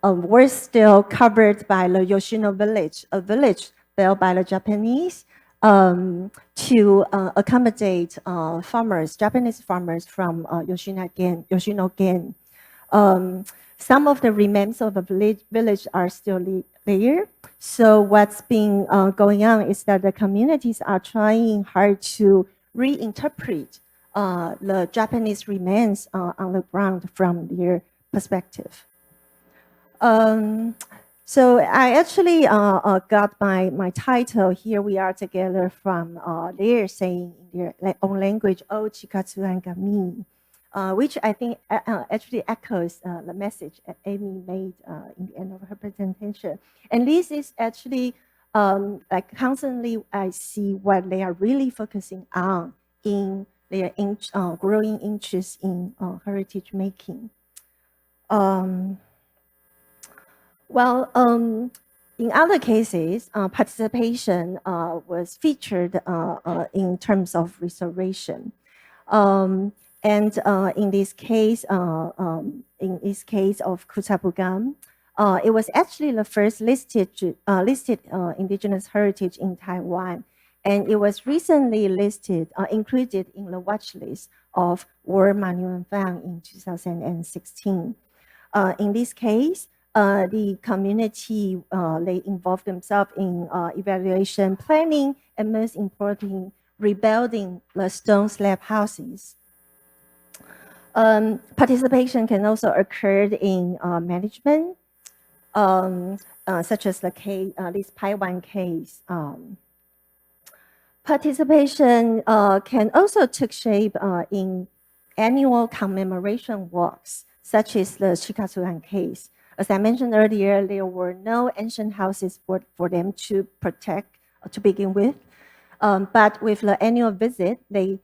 were still covered by the Yoshino village, a village built by the Japanese to accommodate farmers, Japanese farmers from Yoshino-gen. Some of the remains of the village are still there. So what's been going on is that the communities are trying hard to reinterpret the Japanese remains on the ground from their perspective. So I actually got my title, Here We Are Together, from their saying in their own language, O Chikatsuan Gami, which I think actually echoes the message Amy made in the end of her presentation. And this is actually, like constantly I see what they are really focusing on in their growing interest in heritage making. In other cases, participation was featured in terms of restoration. And in this case of Kutabugam, it was actually the first listed indigenous heritage in Taiwan, and it was recently included in the watch list of World Monument Found in 2016. In this case, the community, they involved themselves in evaluation, planning, and most importantly, rebuilding the stone slab houses. Participation can also occur in management, such as the case, this Paiwan case. Participation can also take shape in annual commemoration walks, such as the Chikatsuan case. As I mentioned earlier, there were no ancient houses for them to protect to begin with. But with the annual visit, they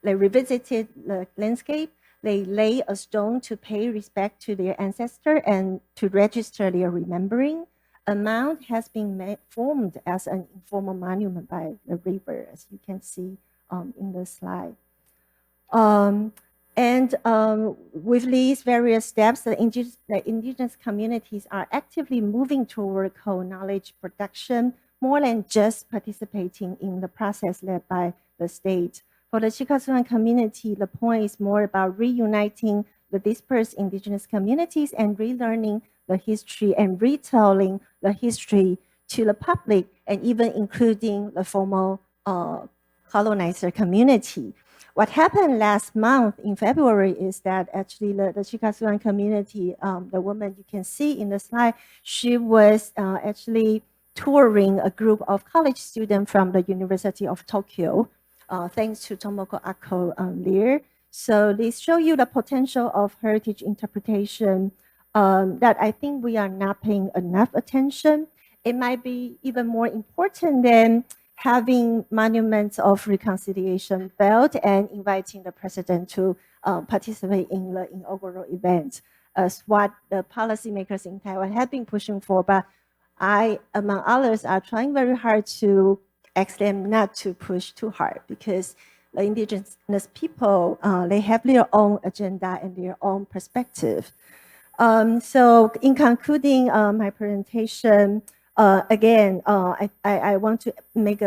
revisited the landscape. They lay a stone to pay respect to their ancestor and to register their remembering. A mound has been formed as an informal monument by the river, as you can see in the slide. With these various steps, the indigenous communities are actively moving toward co-knowledge production, more than just participating in the process led by the state. For the Chikatsuan community, the point is more about reuniting the dispersed indigenous communities and relearning the history and retelling the history to the public, and even including the former colonizer community. What happened last month in February is that actually the Chikatsuan community, the woman you can see in the slide, she was actually touring a group of college students from the University of Tokyo thanks to Tomoko Ako Lear. So these show you the potential of heritage interpretation that I think we are not paying enough attention. It might be even more important than having monuments of reconciliation built and inviting the president to participate in the inaugural event, as what the policymakers in Taiwan have been pushing for. But I, among others, are trying very hard to ask them not to push too hard, because the indigenous people, they have their own agenda and their own perspective. So in concluding my presentation, again, I want to make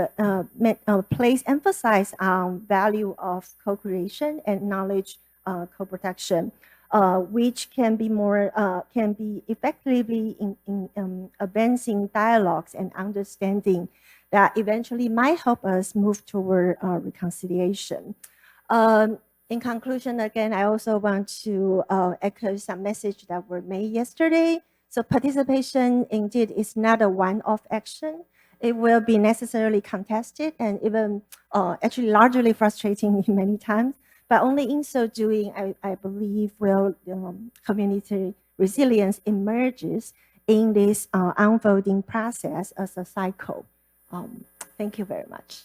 place emphasis on value of co-creation and knowledge co-production, which can be effectively in advancing dialogues and understanding that eventually might help us move toward reconciliation. In conclusion, again, I also want to echo some messages that were made yesterday. So participation indeed is not a one-off action. It will be necessarily contested and even actually largely frustrating many times. But only in so doing, I believe, will community resilience emerges in this unfolding process as a cycle. Thank you very much.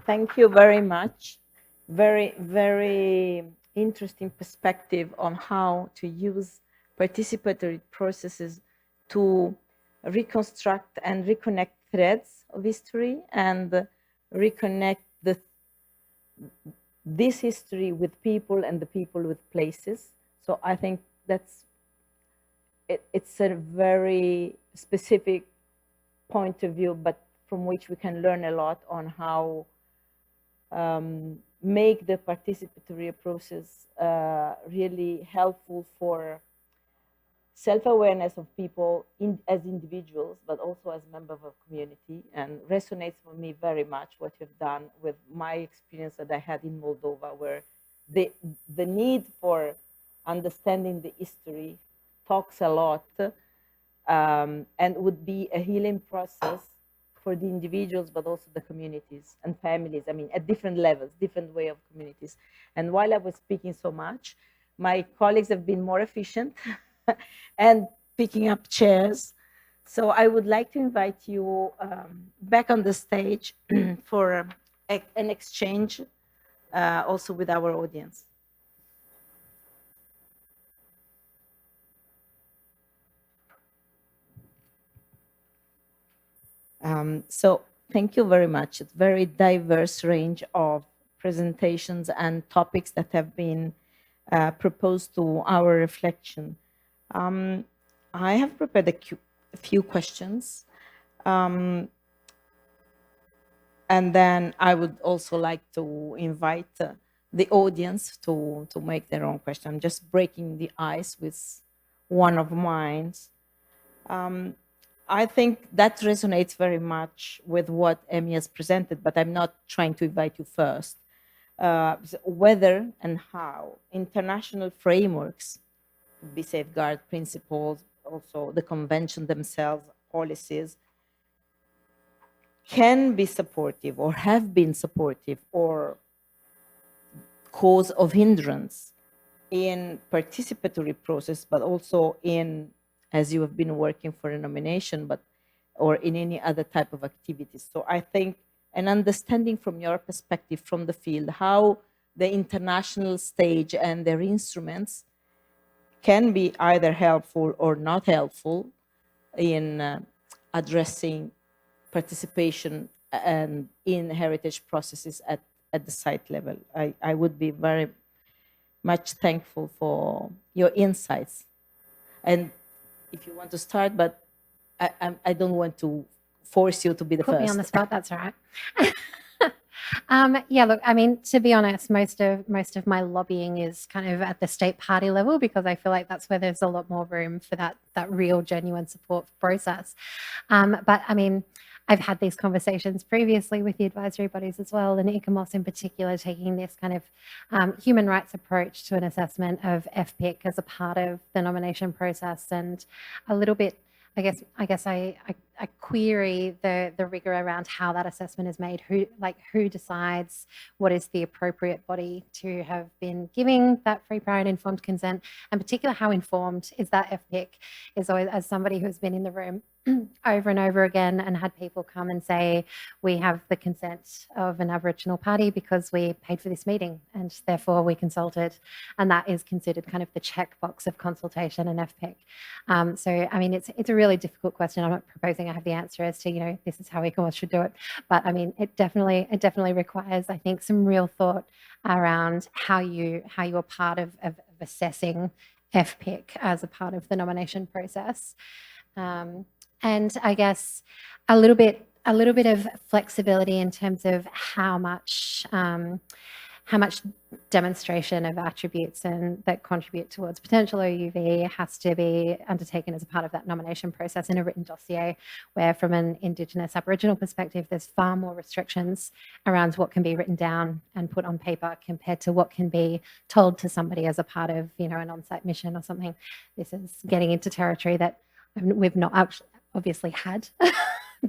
Thank you very much. Very, very interesting perspective on how to use participatory processes to reconstruct and reconnect threads of history and reconnect this history with people and the people with places. So I think it's a very specific point of view, but from which we can learn a lot on how make the participatory process really helpful for self-awareness of people as individuals, but also as members of a community, and resonates for me very much what you've done with my experience that I had in Moldova, where the need for understanding the history talks a lot and would be a healing process for the individuals, but also the communities and families. I mean, at different levels, different way of communities. And while I was speaking so much, my colleagues have been more efficient and picking up chairs. So I would like to invite you back on the stage for an exchange also with our audience. So thank you very much. It's a very diverse range of presentations and topics that have been proposed to our reflection. I have prepared a few questions. And then I would also like to invite the audience to make their own question. I'm just breaking the ice with one of mine. I think that resonates very much with what Emmy has presented, but I'm not trying to invite you first. Whether and how international frameworks, be safeguard principles, also the convention themselves, policies, can be supportive or have been supportive or cause of hindrance in participatory process, but also in, as you have been working for a nomination, or in any other type of activities. So I think an understanding from your perspective from the field, how the international stage and their instruments can be either helpful or not helpful in addressing participation and in heritage processes at the site level. I would be very much thankful for your insights. And if you want to start, but I don't want to force you to be the first. Put me on the spot, that's all right. Yeah, look, I mean, to be honest, most of my lobbying is kind of at the state party level, because I feel like that's where there's a lot more room for that real genuine support process. But I mean, I've had these conversations previously with the advisory bodies as well, and ICOMOS in particular, taking this kind of human rights approach to an assessment of FPIC as a part of the nomination process, and a little bit I guess I query the rigor around how that assessment is made. Who decides what is the appropriate body to have been giving that free, prior, and informed consent, and particularly how informed is that FPIC? Is always, as somebody who's been in the room over and over again and had people come and say, we have the consent of an Aboriginal party because we paid for this meeting and therefore we consulted, and that is considered kind of the checkbox of consultation and FPIC. So I mean, it's a really difficult question. I'm not proposing I have the answer as to, this is how ICOMOS should do it, but I mean, it definitely requires, I think, some real thought around how you are part of assessing FPIC as a part of the nomination process. And I guess a little bit of flexibility in terms of how much demonstration of attributes and that contribute towards potential OUV has to be undertaken as a part of that nomination process in a written dossier, where from an Indigenous Aboriginal perspective, there's far more restrictions around what can be written down and put on paper compared to what can be told to somebody as a part of, an on-site mission or something. This is getting into territory that we've not actually obviously had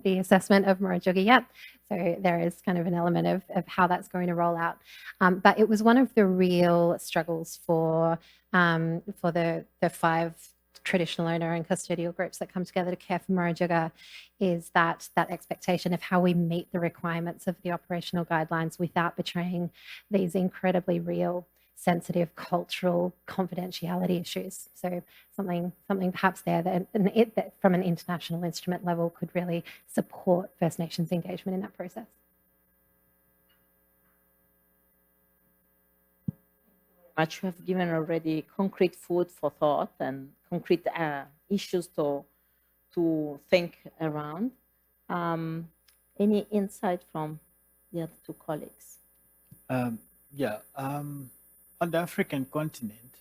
the assessment of Murujuga yet. So there is kind of an element of how that's going to roll out. But it was one of the real struggles for the 5 traditional owner and custodial groups that come together to care for Murujuga, is that expectation of how we meet the requirements of the operational guidelines without betraying these incredibly real, sensitive cultural confidentiality issues. So something perhaps there that from an international instrument level could really support First Nations engagement in that process. Much you have given already concrete food for thought and concrete issues to think around. Any insight from the other 2 colleagues? On the African continent,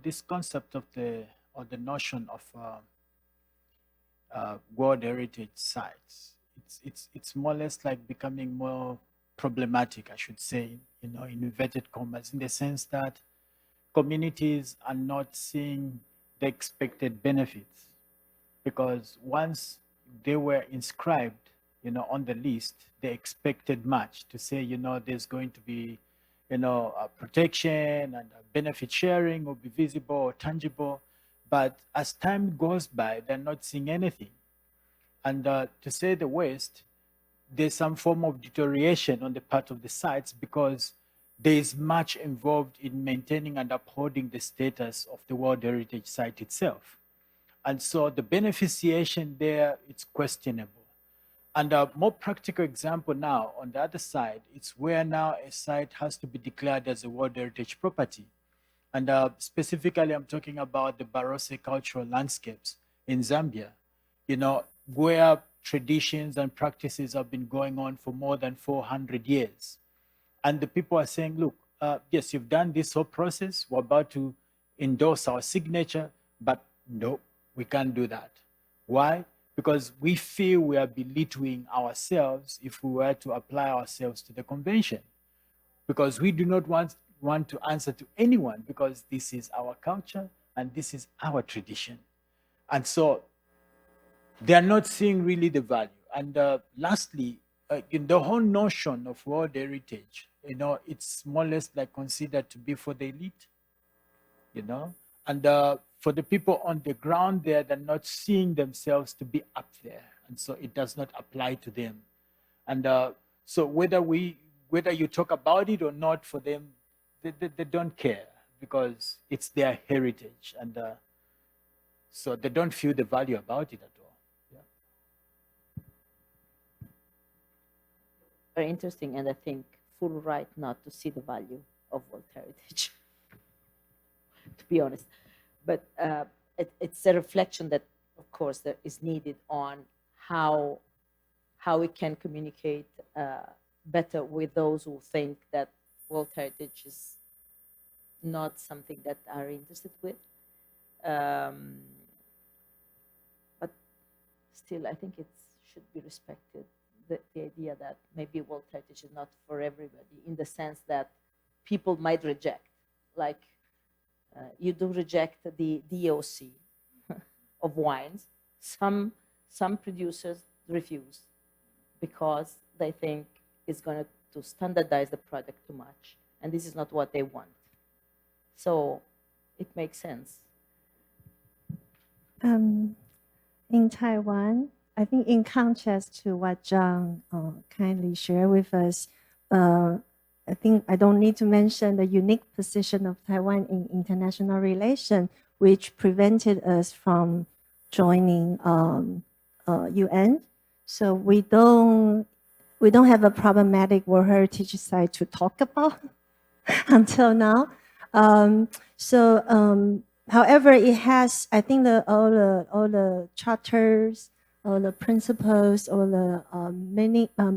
this concept of the notion of World Heritage Sites, it's more or less like becoming more problematic, I should say, in inverted commas, in the sense that communities are not seeing the expected benefits, because once they were inscribed on the list, they expected much to say, there's going to be, protection and benefit sharing will be visible or tangible. But as time goes by, they're not seeing anything. And to say the worst, there's some form of deterioration on the part of the sites, because there is much involved in maintaining and upholding the status of the World Heritage Site itself. And so the beneficiation there, it's questionable. And a more practical example now, on the other side, it's where now a site has to be declared as a World Heritage Property. And specifically, I'm talking about the Barose cultural landscapes in Zambia, where traditions and practices have been going on for more than 400 years. And the people are saying, look, yes, you've done this whole process. We're about to endorse our signature, but no, we can't do that. Why? Because we feel we are belittling ourselves if we were to apply ourselves to the convention. Because we do not want to answer to anyone, because this is our culture and this is our tradition. And so they are not seeing really the value. And lastly, the whole notion of World Heritage, it's more or less like considered to be for the elite, and for the people on the ground there, they're not seeing themselves to be up there. And so it does not apply to them. And so whether you talk about it or not, for them, they don't care, because it's their heritage. And so they don't feel the value about it at all. Very interesting, and I think full right not to see the value of World Heritage, to be honest. But it's a reflection that, of course, that is needed on how we can communicate better with those who think that World Heritage is not something that are interested with. But still, I think it should be respected, the idea that maybe World Heritage is not for everybody, in the sense that people might reject. Like, you do reject the DOC, of wines. Some producers refuse because they think it's going to standardize the product too much, and this is not what they want. So it makes sense. In Taiwan, I think in contrast to what John kindly shared with us, I think I don't need to mention the unique position of Taiwan in international relations, which prevented us from joining UN. So we don't have a problematic World Heritage Site to talk about until now. However, it has, I think, all the charters, all the principles, all the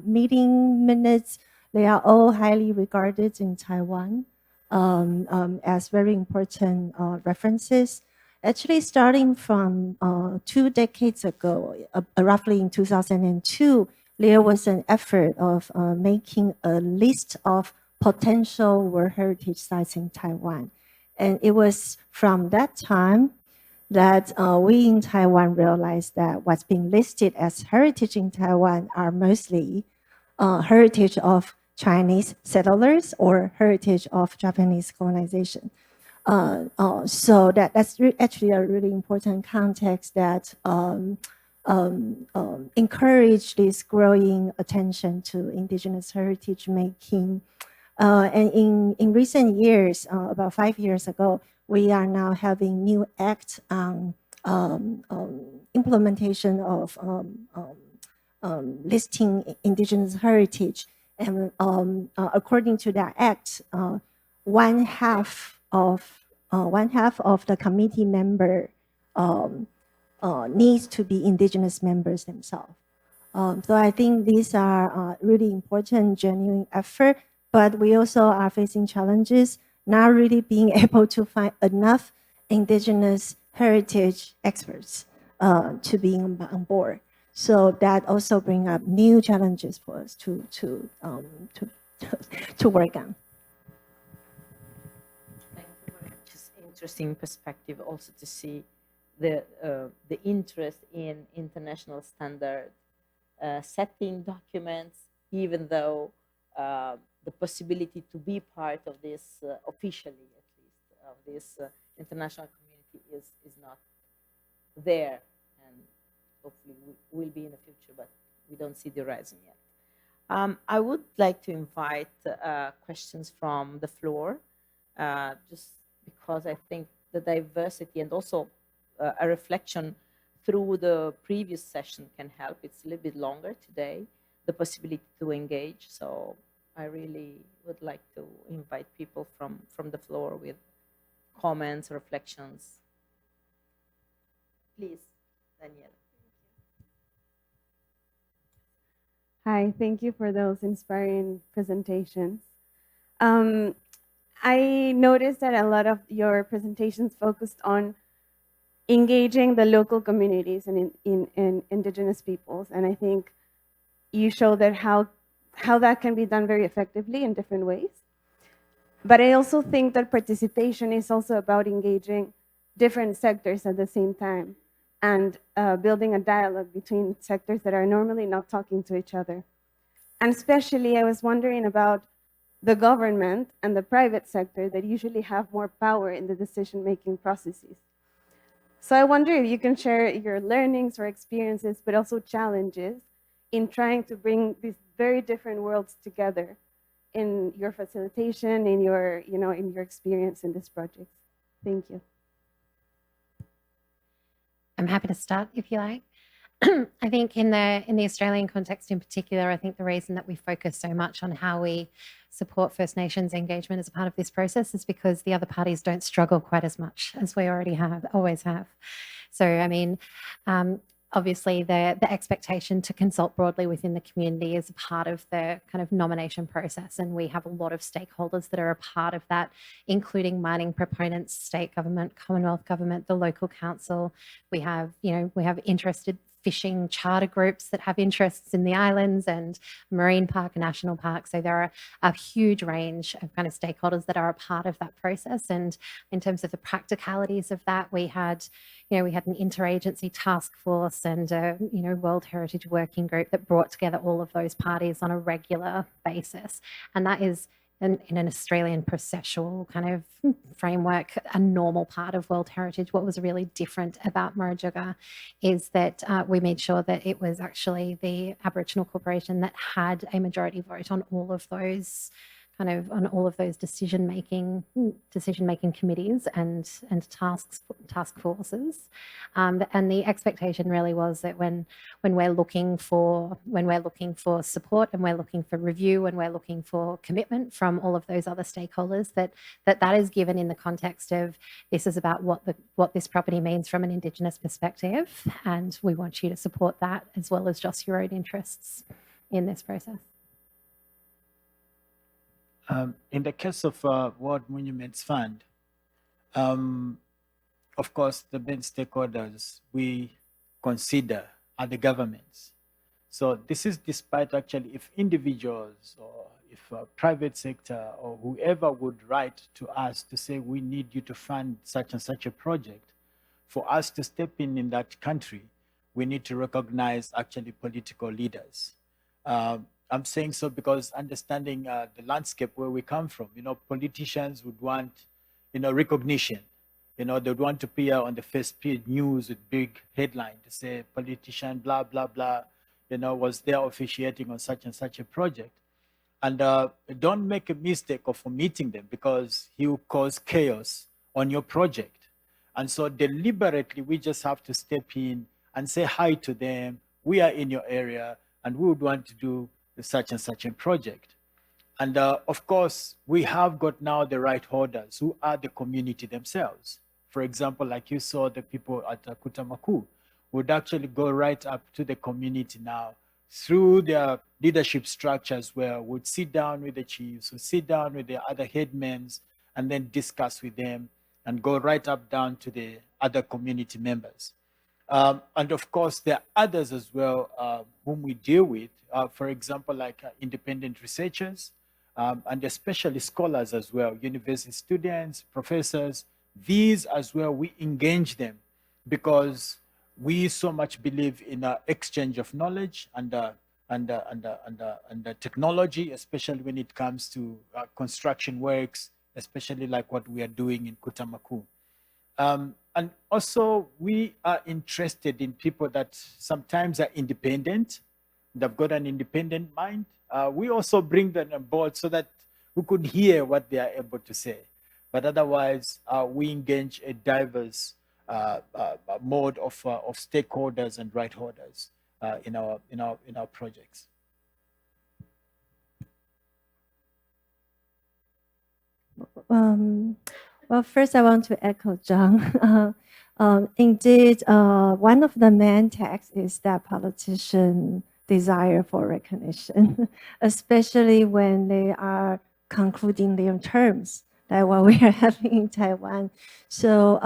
meeting minutes, they are all highly regarded in Taiwan as very important references. Actually, starting from 2 decades ago, roughly in 2002, there was an effort of making a list of potential World Heritage Sites in Taiwan. And it was from that time that we in Taiwan realized that what's being listed as heritage in Taiwan are mostly heritage of Chinese settlers or heritage of Japanese colonization. So that's actually a really important context that encourage this growing attention to indigenous heritage making. And in recent years, about 5 years ago, we are now having new act on implementation of listing indigenous heritage. And according to that act, one half of the committee member needs to be indigenous members themselves. So I think these are really important, genuine effort. But we also are facing challenges, not really being able to find enough indigenous heritage experts to be on board. So that also brings up new challenges for us to work on. Thank you very much. It's interesting perspective also to see the interest in international standard setting documents, even though the possibility to be part of this, officially at least, of this international community is not there, and hopefully will be in the future, but we don't see the horizon yet. I would like to invite questions from the floor, just because I think the diversity and also a reflection through the previous session can help. It's a little bit longer today, the possibility to engage. So I really would like to invite people from the floor with comments, reflections. Please, Daniela. Hi, thank you for those inspiring presentations. I noticed that a lot of your presentations focused on engaging the local communities and in indigenous peoples, and I think you show that how that can be done very effectively in different ways. But I also think that participation is also about engaging different sectors at the same time and building a dialogue between sectors that are normally not talking to each other. And especially, I was wondering about the government and the private sector that usually have more power in the decision-making processes. So I wonder if you can share your learnings or experiences, but also challenges in trying to bring these very different worlds together in your facilitation, in your experience in this project. Thank you. I'm happy to start if you like. I think in the Australian context in particular, I think the reason that we focus so much on how we support First Nations engagement as a part of this process is because the other parties don't struggle quite as much as we always have. So, I mean, obviously the expectation to consult broadly within the community is a part of the kind of nomination process, and we have a lot of stakeholders that are a part of that, including mining proponents, state government, Commonwealth government, the local council. We have interested fishing charter groups that have interests in the islands and marine park and national park. So there are a huge range of kind of stakeholders that are a part of that process. And in terms of the practicalities of that, we had an interagency task force and a World Heritage Working Group that brought together all of those parties on a regular basis. And that is, in an Australian processual kind of framework, a normal part of World Heritage. What was really different about Murujuga is that we made sure that it was actually the Aboriginal Corporation that had a majority vote on all of those decision-making committees and task forces, and the expectation really was that when we're looking for support and we're looking for review and we're looking for commitment from all of those other stakeholders, that is given in the context of this is about what this property means from an Indigenous perspective, and we want you to support that as well as just your own interests in this process. In the case of World Monuments Fund, of course, the main stakeholders we consider are the governments. So this is despite actually if individuals or if private sector or whoever would write to us to say we need you to fund such and such a project, for us to step in that country, we need to recognize actually political leaders. I'm saying so because understanding the landscape where we come from, politicians would want, recognition. They would want to appear on the first page news with big headline to say politician, blah, blah, blah, was there officiating on such and such a project. And don't make a mistake of omitting them because he will cause chaos on your project. And so deliberately, we just have to step in and say hi to them. We are in your area and we would want to do such and such a project. And of course, we have got now the right holders who are the community themselves. For example, like you saw the people at Kutamaku would actually go right up to the community now through their leadership structures where would sit down with the chiefs, would sit down with the other headmen and then discuss with them and go right up down to the other community members. And of course, there are others as well whom we deal with, for example, like independent researchers and especially scholars as well, university students, professors. These as well, we engage them because we so much believe in exchange of knowledge and technology, especially when it comes to construction works, especially like what we are doing in Kutamaku. And also, we are interested in people that sometimes are independent, they've got an independent mind. We also bring them on board so that we could hear what they are able to say. But otherwise, we engage a diverse mode of stakeholders and right holders in our projects. Well, first I want to echo John. Indeed, one of the main texts is that politicians desire for recognition, especially when they are concluding their terms, like what we are having in Taiwan. So,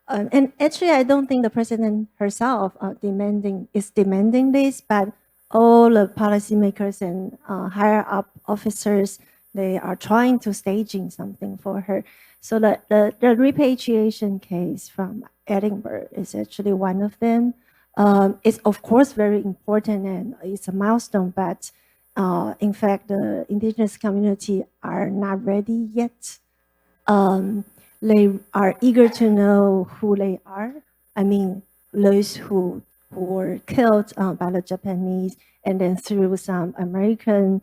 and actually, I don't think the president herself is demanding this, but all the policymakers and higher up officers, they are trying to staging something for her. So the repatriation case from Edinburgh is actually one of them. It's of course very important and it's a milestone, but in fact, the indigenous community are not ready yet. They are eager to know who they are. I mean, those who were killed by the Japanese and then through some American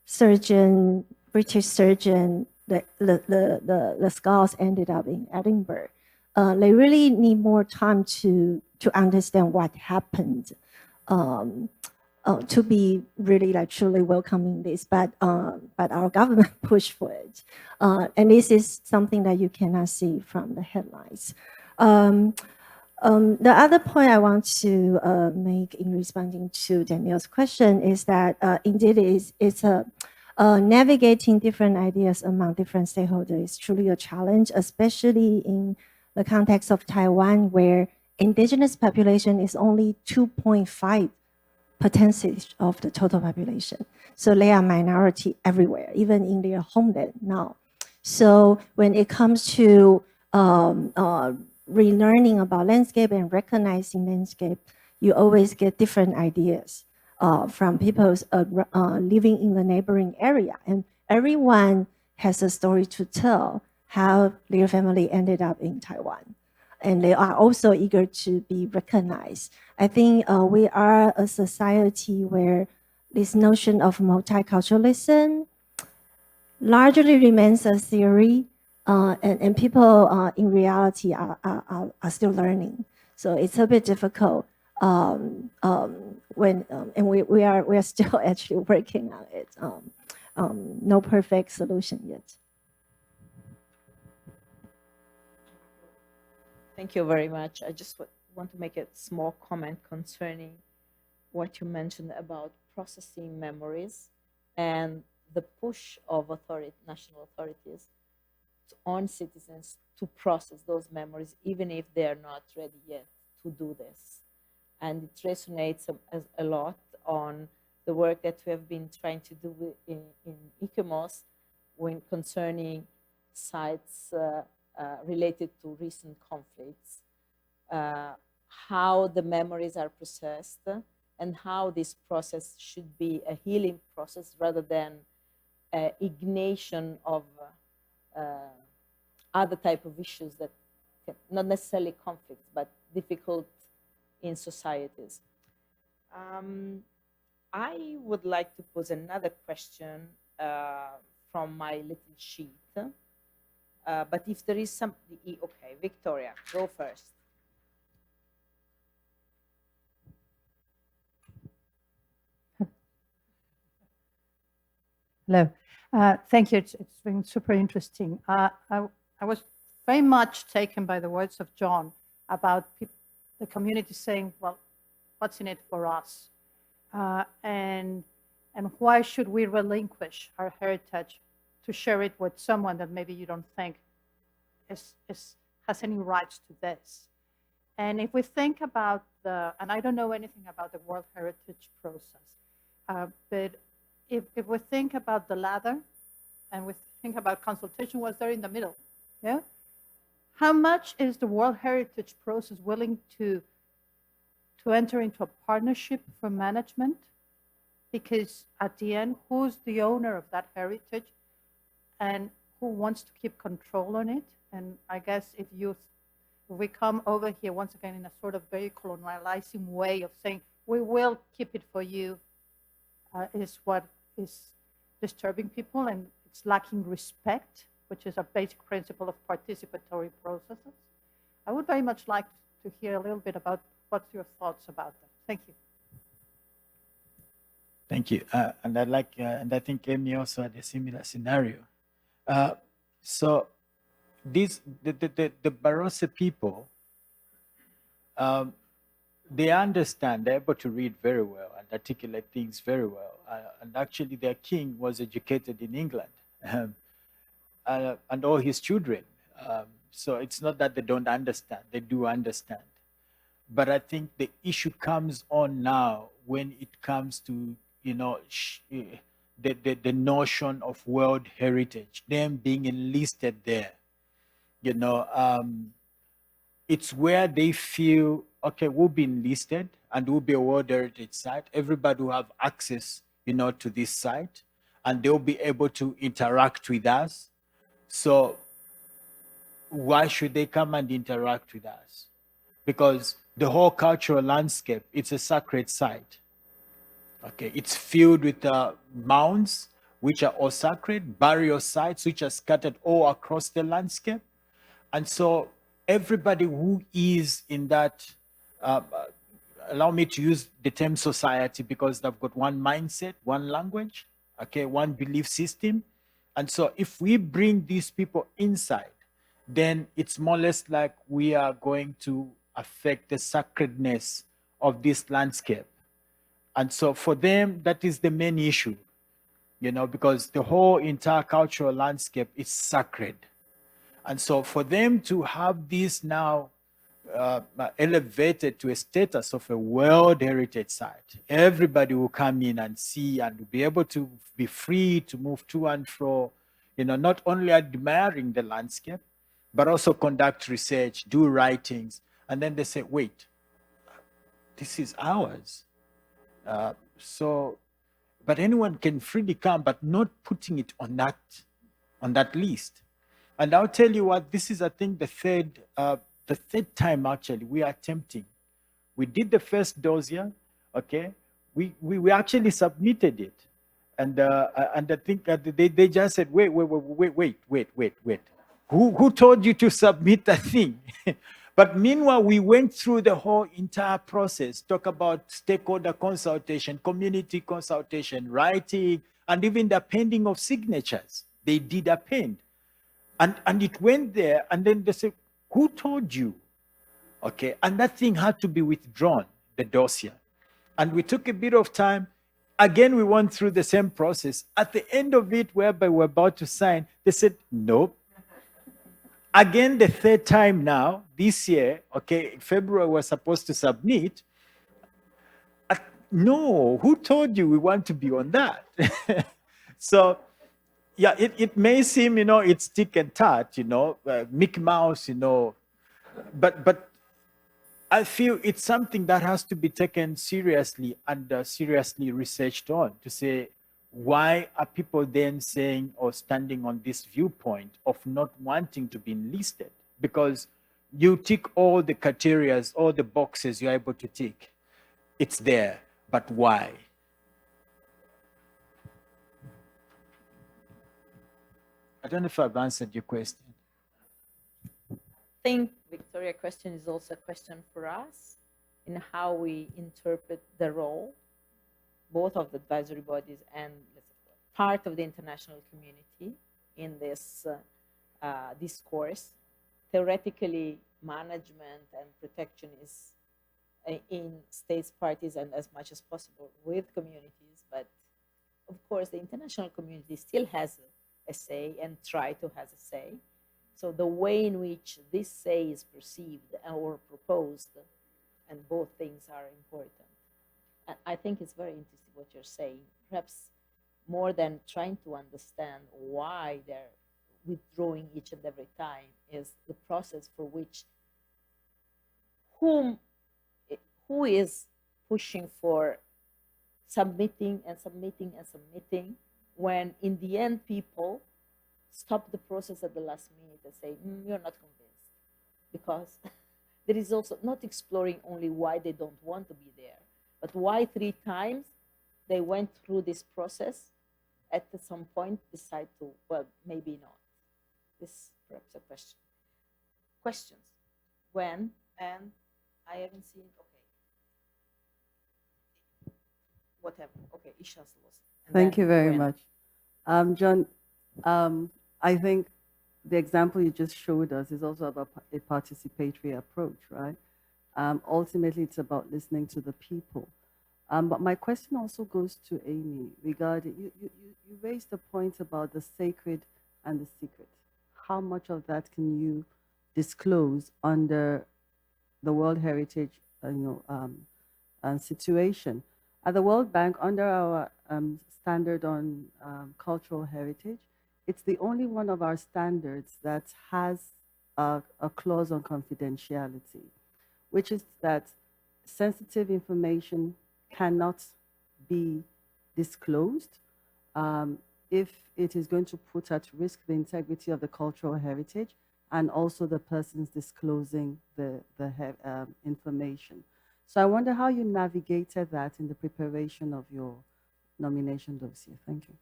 surgeon, British surgeon, the skulls ended up in Edinburgh. They really need more time to understand what happened, to be really like truly welcoming this. But our government pushed for it, and this is something that you cannot see from the headlines. The other point I want to make in responding to Danielle's question is that indeed it's a navigating different ideas among different stakeholders is truly a challenge, especially in the context of Taiwan, where indigenous population is only 2.5% of the total population. So they are minority everywhere, even in their homeland now. So when it comes to relearning about landscape and recognizing landscape, you always get different ideas from people living in the neighboring area. And everyone has a story to tell how their family ended up in Taiwan. And they are also eager to be recognized. I think we are a society where this notion of multiculturalism largely remains a theory, and people in reality are still learning. So it's a bit difficult and we are still actually working on it. No perfect solution yet. Thank you very much. I just want to make a small comment concerning what you mentioned about processing memories and the push of national authorities on citizens to process those memories, even if they are not ready yet to do this. And it resonates a lot on the work that we have been trying to do in ICOMOS when concerning sites related to recent conflicts, how the memories are processed, and how this process should be a healing process rather than ignition of other type of issues that not necessarily conflicts, but difficult in societies. I would like to pose another question from my little sheet. But if there is something, okay, Victoria, go first. Hello. Thank you. It's been super interesting. I was very much taken by the words of John about the community saying, well, what's in it for us? And why should we relinquish our heritage to share it with someone that maybe you don't think has any rights to this? And if we think about and I don't know anything about the World Heritage process, but if we think about the ladder and we think about consultation, what's there in the middle? Yeah. How much is the World Heritage process willing to enter into a partnership for management? Because at the end, who's the owner of that heritage and who wants to keep control on it? And I guess if we come over here once again in a sort of very colonializing way of saying, we will keep it for you, is what is disturbing people, and it's lacking respect, which is a basic principle of participatory processes. I would very much like to hear a little bit about what's your thoughts about that. Thank you. Thank you. And and I think Amy also had a similar scenario. So the Barose people, they understand, they're able to read very well and articulate things very well. And actually their king was educated in England and all his children. So it's not that they don't understand, they do understand. But I think the issue comes on now when it comes to, you know, the notion of World Heritage, them being enlisted there. You know, it's where they feel, okay, we'll be enlisted and we'll be a World Heritage site. Everybody will have access, you know, to this site, and they'll be able to interact with us. So why should they come and interact with us? Because the whole cultural landscape, it's a sacred site. Okay, it's filled with mounds, which are all sacred, burial sites, which are scattered all across the landscape. And so everybody who is in that, allow me to use the term society because they've got one mindset, one language, okay, one belief system. And so if we bring these people inside, then it's more or less like we are going to affect the sacredness of this landscape. And so for them, that is the main issue, you know, because the whole entire cultural landscape is sacred. And so for them to have this now elevated to a status of a World Heritage Site. Everybody will come in and see and be able to be free to move to and fro, not only admiring the landscape, but also conduct research, do writings. And then they say, wait, this is ours. But anyone can freely come, but not putting it on that list. And I'll tell you what, this is, I think, the third time actually we are attempting. We did the first dossier, okay? We actually submitted it. And I think they just said, wait. Who told you to submit that thing? But meanwhile, we went through the whole entire process, talk about stakeholder consultation, community consultation, writing, and even the appending of signatures. They did append. And it went there, and then they said, who told you? Okay, and that thing had to be withdrawn, the dossier. And we took a bit of time. Again, we went through the same process. At the end of it, whereby we're about to sign, they said, nope. Again, the third time now, this year, okay, February, we're supposed to submit. No, who told you we want to be on that? So, yeah, it may seem, it's tick and tat, Mickey Mouse, but I feel it's something that has to be taken seriously and seriously researched on to say, why are people then saying or standing on this viewpoint of not wanting to be enlisted? Because you tick all the criteria, all the boxes you're able to tick. It's there, but why? I don't know if I've answered your question. I think, Victoria's question is also a question for us in how we interpret the role, both of the advisory bodies and part of the international community in this discourse. Theoretically, management and protection is in states, parties, and as much as possible with communities. But of course, the international community still has a say and try to have a say. So the way in which this say is perceived or proposed, and both things are important. I think it's very interesting what you're saying. Perhaps more than trying to understand why they're withdrawing each and every time is the process for which who is pushing for submitting and when in the end people stop the process at the last minute and say, you're not convinced. Because there is also not exploring only why they don't want to be there, but why 3 times they went through this process, at some point decide to, well, maybe not. This perhaps a question. Questions? When? And I haven't seen, okay. Whatever, okay, Isha's lost. Thank you very much. John, I think the example you just showed us is also about a participatory approach, right? Ultimately, it's about listening to the people. But my question also goes to Amy regarding, you raised the point about the sacred and the secret. How much of that can you disclose under the World Heritage situation? At the World Bank, under our standard on cultural heritage, it's the only one of our standards that has a clause on confidentiality, which is that sensitive information cannot be disclosed if it is going to put at risk the integrity of the cultural heritage and also the persons disclosing the information. So I wonder how you navigated that in the preparation of your nomination dossier. Thank you.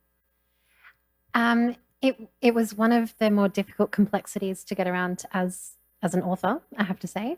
It was one of the more difficult complexities to get around as an author, I have to say.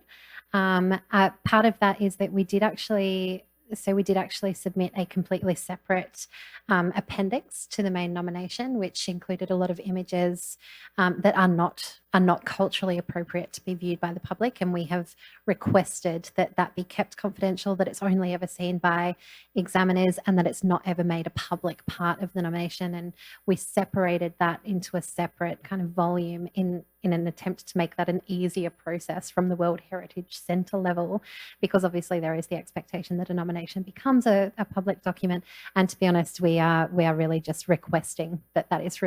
Part of that is that we did actually submit a completely separate appendix to the main nomination, which included a lot of images that are not are not culturally appropriate to be viewed by the public, and we have requested that that be kept confidential, that it's only ever seen by examiners, and that it's not ever made a public part of the nomination. And we separated that into a separate kind of volume in an attempt to make that an easier process from the World Heritage Centre level, because obviously there is the expectation that a nomination becomes a public document. And to be honest, we are really just requesting that that is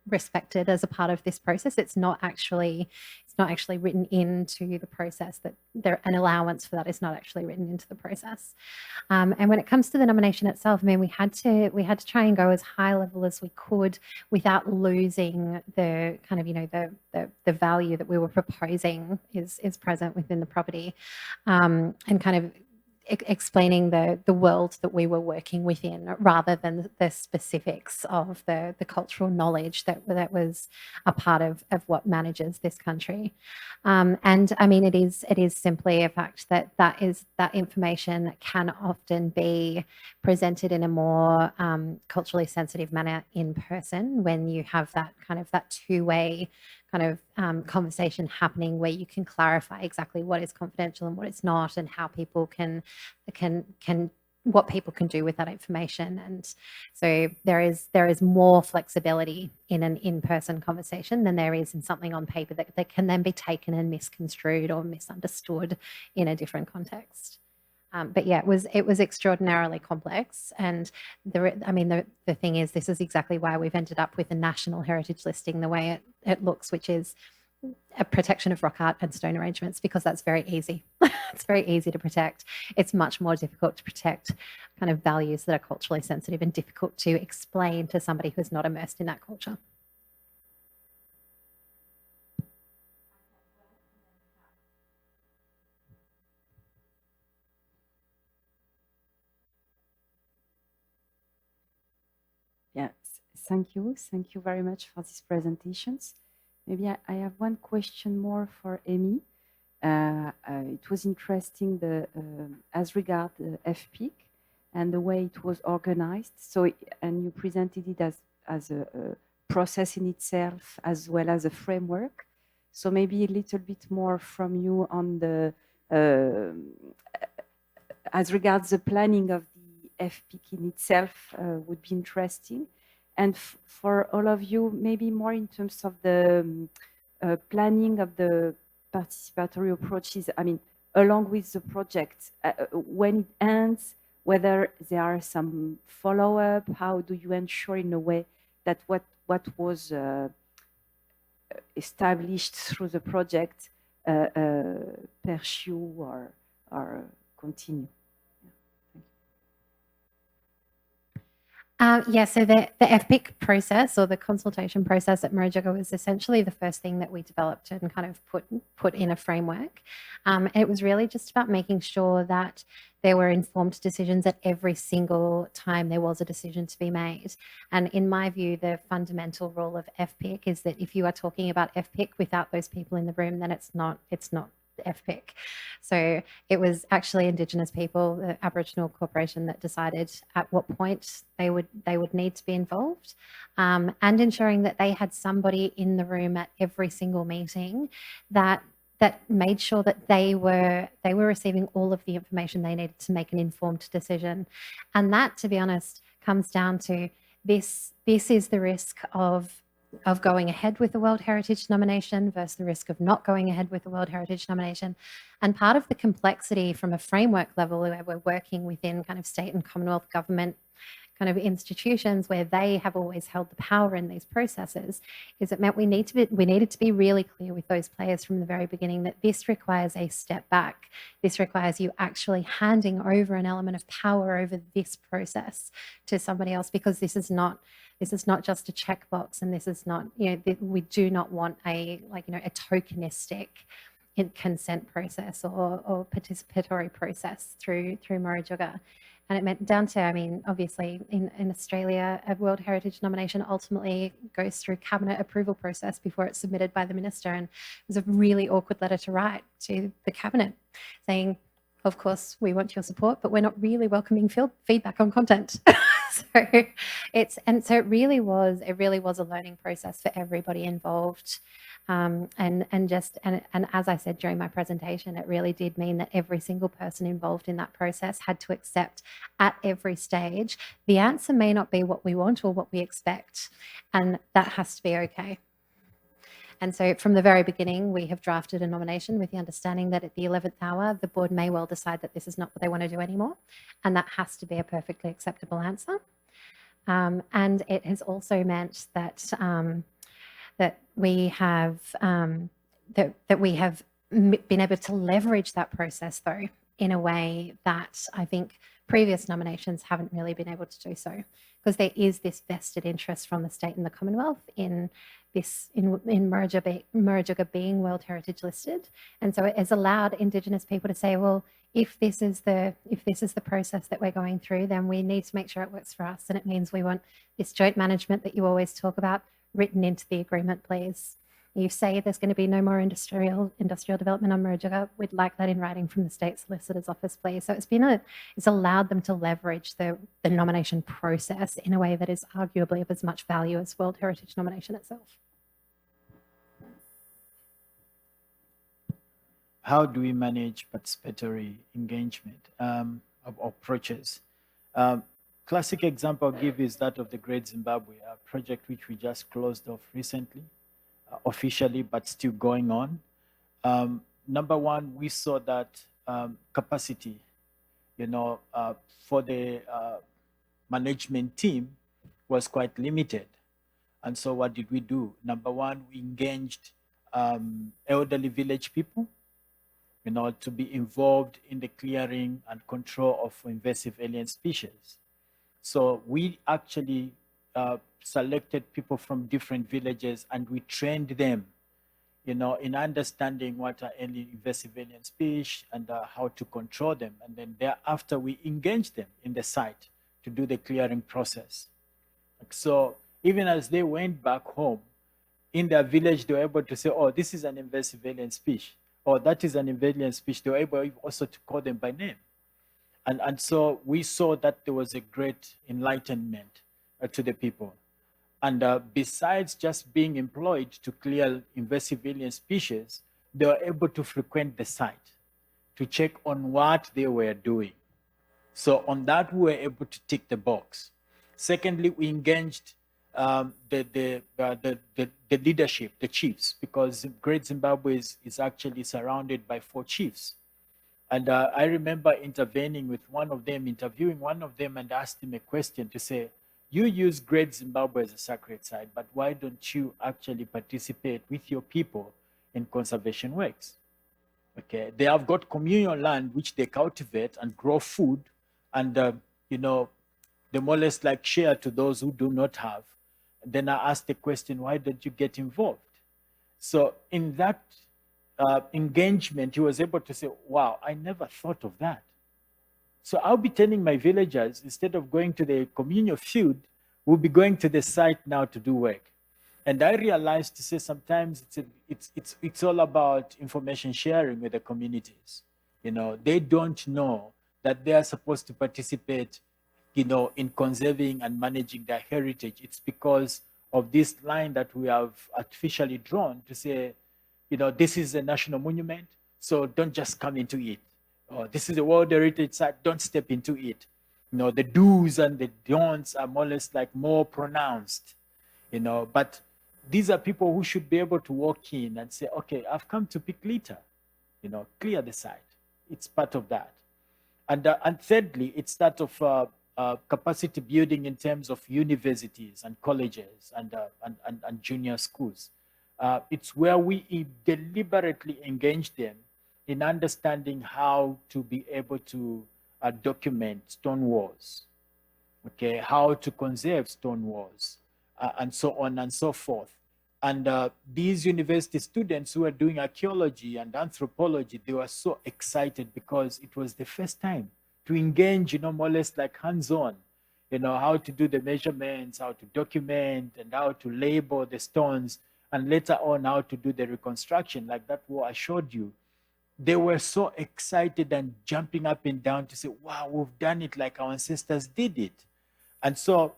respected as a part of this process. It's not actually written into the process, that an allowance for that is not actually written into the process. And when it comes to the nomination itself, I mean, we had to try and go as high level as we could without losing the kind of, you know, the value that we were proposing is present within the property, and kind of explaining the world that we were working within, rather than the specifics of the cultural knowledge that was a part of what manages this country. And I mean, it is simply a fact that information can often be presented in a more culturally sensitive manner in person, when you have that kind of that two-way kind of conversation happening, where you can clarify exactly what is confidential and what it's not, and how people can what people can do with that information. And so there is more flexibility in an in-person conversation than there is in something on paper that can then be taken and misconstrued or misunderstood in a different context. But yeah, it was extraordinarily complex. And the thing is, this is exactly why we've ended up with a national heritage listing the way it looks, which is a protection of rock art and stone arrangements, because that's very easy. It's very easy to protect. It's much more difficult to protect kind of values that are culturally sensitive and difficult to explain to somebody who's not immersed in that culture. Yes, thank you. Thank you very much for these presentations. Maybe I have one question more for Amy. It was interesting as regard the FPIC and the way it was organized. So, and you presented it as a process in itself, as well as a framework. So maybe a little bit more from you on the as regards the planning of the FPIC in itself would be interesting. And for all of you, maybe more in terms of the planning of the participatory approaches, I mean, along with the project, when it ends, whether there are some follow-up, how do you ensure in a way that what was established through the project pursue or continue? Yeah, so the FPIC process, or the consultation process at Murujuga, was essentially the first thing that we developed and kind of put in a framework. It was really just about making sure that there were informed decisions at every single time there was a decision to be made. And in my view, the fundamental rule of FPIC is that if you are talking about FPIC without those people in the room, then it's not FPIC. So it was actually Indigenous people, the Aboriginal Corporation, that decided at what point they would need to be involved, and ensuring that they had somebody in the room at every single meeting that made sure that they were receiving all of the information they needed to make an informed decision. And that, to be honest, comes down to this is the risk of going ahead with the World Heritage nomination versus the risk of not going ahead with the World Heritage nomination. And part of the complexity from a framework level, where we're working within kind of state and Commonwealth government kind of institutions where they have always held the power in these processes, is it meant we needed to be really clear with those players from the very beginning that this requires a step back. This requires you actually handing over an element of power over this process to somebody else, because this is not just a checkbox, and this is not, we do not want a tokenistic consent process or participatory process through Murujuga. And it meant down to, I mean, obviously in Australia, a World Heritage nomination ultimately goes through cabinet approval process before it's submitted by the minister. And it was a really awkward letter to write to the cabinet saying, of course, we want your support, but we're not really welcoming feedback on content. So it really was a learning process for everybody involved. And as I said during my presentation, it really did mean that every single person involved in that process had to accept at every stage, the answer may not be what we want or what we expect, and that has to be okay. And so from the very beginning, we have drafted a nomination with the understanding that at the 11th hour, the board may well decide that this is not what they want to do anymore, and that has to be a perfectly acceptable answer. And it has also meant that that we have been able to leverage that process, though, in a way that I think previous nominations haven't really been able to do so, because there is this vested interest from the state and the Commonwealth in this in Murujuga being World Heritage listed, and so it has allowed Indigenous people to say, well, if this is the process that we're going through, then we need to make sure it works for us, and it means we want this joint management that you always talk about written into the agreement, please. You say there's going to be no more industrial development on Murujuga. We'd like that in writing from the State Solicitor's Office, please. So it's allowed them to leverage the nomination process in a way that is arguably of as much value as World Heritage nomination itself. How do we manage participatory engagement approaches? Classic example I'll give is that of the Great Zimbabwe, a project which we just closed off recently, officially, but still going on. Number one, we saw that capacity, for the management team was quite limited. And so what did we do? Number one, we engaged elderly village people, to be involved in the clearing and control of invasive alien species. So we actually selected people from different villages, and we trained them, in understanding what are any invasive alien species and how to control them. And then thereafter, we engaged them in the site to do the clearing process. So even as they went back home, in their village, they were able to say, oh, this is an invasive alien species, or that is an invasive alien species. They were able also to call them by name. And so we saw that there was a great enlightenment to the people. And besides just being employed to clear invasive alien species, they were able to frequent the site to check on what they were doing. So on that, we were able to tick the box. Secondly, we engaged the leadership, the chiefs, because Great Zimbabwe is actually surrounded by 4 chiefs. And I remember interviewing one of them and asked him a question to say, you use Great Zimbabwe as a sacred site, but why don't you actually participate with your people in conservation works? Okay, they have got communal land which they cultivate and grow food, and they more or less like share to those who do not have. Then I asked the question, why don't you get involved? So in that engagement, he was able to say, wow, I never thought of that. So I'll be telling my villagers, instead of going to the communal field, we'll be going to the site now to do work. And I realized to say sometimes it's all about information sharing with the communities. They don't know that they are supposed to participate, in conserving and managing their heritage. It's because of this line that we have artificially drawn to say, this is a national monument, so don't just come into it. Or this is a World Heritage Site, don't step into it. The do's and the don'ts are more or less like more pronounced, but these are people who should be able to walk in and say, okay, I've come to pick litter, clear the site. It's part of that. And thirdly, it's that of capacity building in terms of universities and colleges and junior schools. It's where we deliberately engage them in understanding how to be able to document stone walls, okay, how to conserve stone walls, and so on and so forth. And these university students who are doing archaeology and anthropology, they were so excited because it was the first time to engage, more or less like hands-on, how to do the measurements, how to document, and how to label the stones, and later on how to do the reconstruction, like that what I showed you. They were so excited and jumping up and down to say, wow, we've done it like our ancestors did it. And so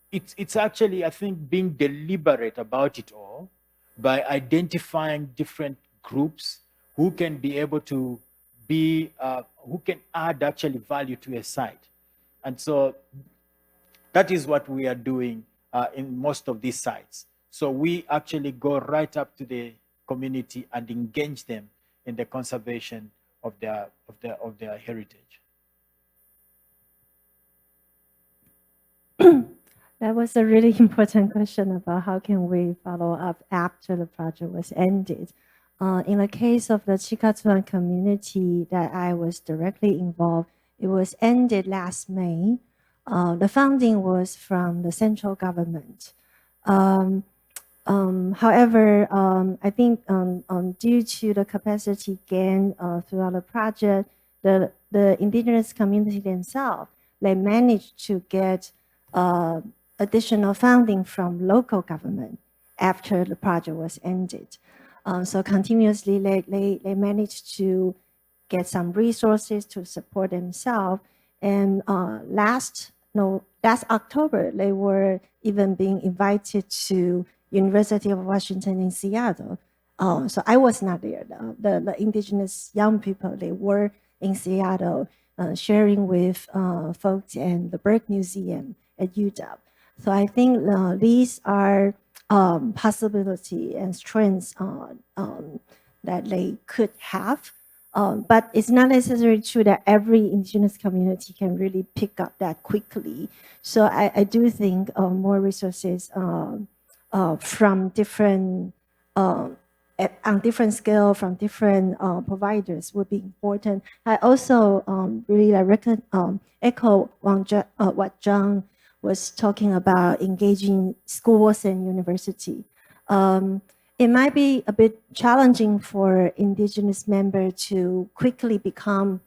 it's actually, I think, being deliberate about it all, by identifying different groups who can be able to be, who can add actually value to a site. And so that is what we are doing in most of these sites. So we actually go right up to the community and engage them in the conservation of their heritage. That was a really important question about how can we follow up after the project was ended. In the case of the Chikatsuan community that I was directly involved, it was ended last May. The funding was from the central government. However, I think due to the capacity gain throughout the project, the indigenous community themselves, they managed to get additional funding from local government after the project was ended. So continuously, they managed to get some resources to support themselves. And last October, they were even being invited to University of Washington in Seattle. So I was not there. The indigenous young people, they were in Seattle sharing with folks in the Burke Museum at UW. So I think these are possibility and strengths that they could have. But it's not necessarily true that every indigenous community can really pick up that quickly. So I do think more resources from different, on different scale, from different providers would be important. I also really echo what John was talking about, engaging schools and university. It might be a bit challenging for indigenous members to quickly become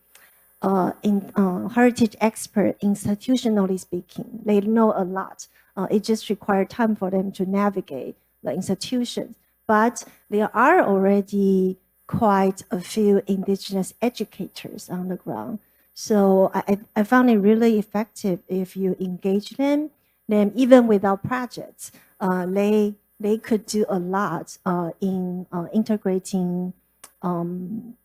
heritage expert institutionally speaking. They know a lot. It just requires time for them to navigate the institutions. But there are already quite a few indigenous educators on the ground. So I found it really effective if you engage them. Then even without projects, they could do a lot in integrating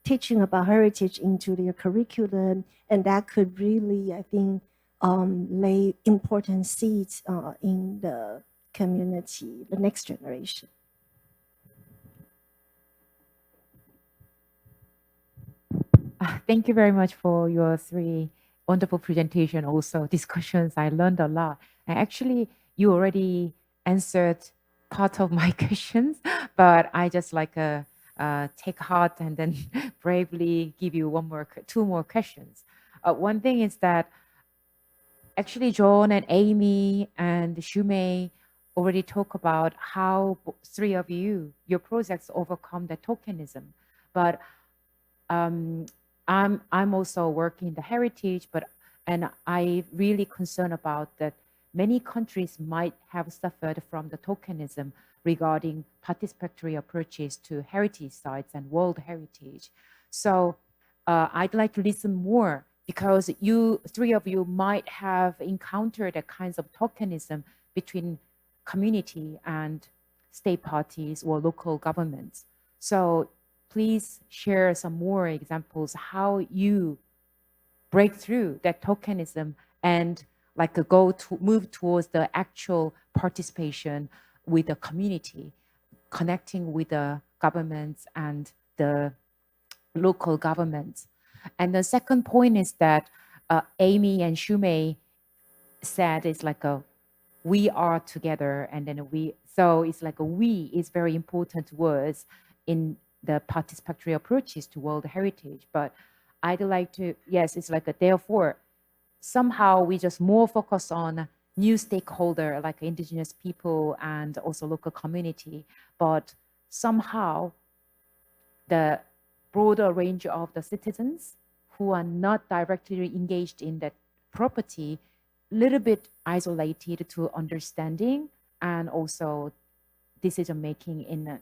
teaching about heritage into their curriculum, and that could really, I think, lay important seeds in the community, the next generation. Thank you very much for your three wonderful presentation, also discussions. I learned a lot. And actually, you already answered part of my questions, but I just take heart and then bravely give you two more questions. One thing is that actually John and Amy and Shumei already talk about how three of you, your projects overcome the tokenism. But I'm also working in the heritage, and I really concerned about that many countries might have suffered from the tokenism regarding participatory approaches to heritage sites and world heritage. So I'd like to listen more, because three of you might have encountered a kinds of tokenism between community and state parties or local governments. So please share some more examples how you break through that tokenism and move towards the actual participation with the community, connecting with the governments and the local governments. And the second point is that Amy and Shumei said it's like we are together, and then so it's like we is very important words in the participatory approaches to world heritage. But I'd like to, yes, it's like therefore, somehow we just more focus on new stakeholder, like indigenous people and also local community, but somehow the broader range of the citizens who are not directly engaged in that property, little bit isolated to understanding and also decision making in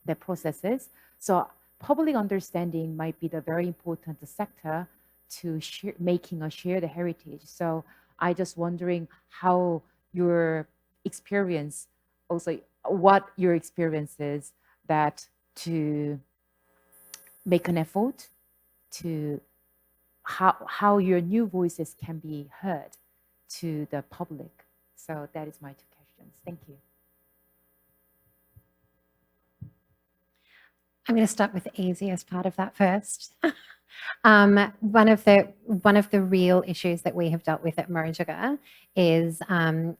the processes. So public understanding might be the very important sector to making a shared heritage. So I just wondering how your experience also what your experience is, that to make an effort to how your new voices can be heard to the public. So that is my two questions. Thank you. I'm going to start with the easiest part of that first. One of the real issues that we have dealt with at Mojaga is a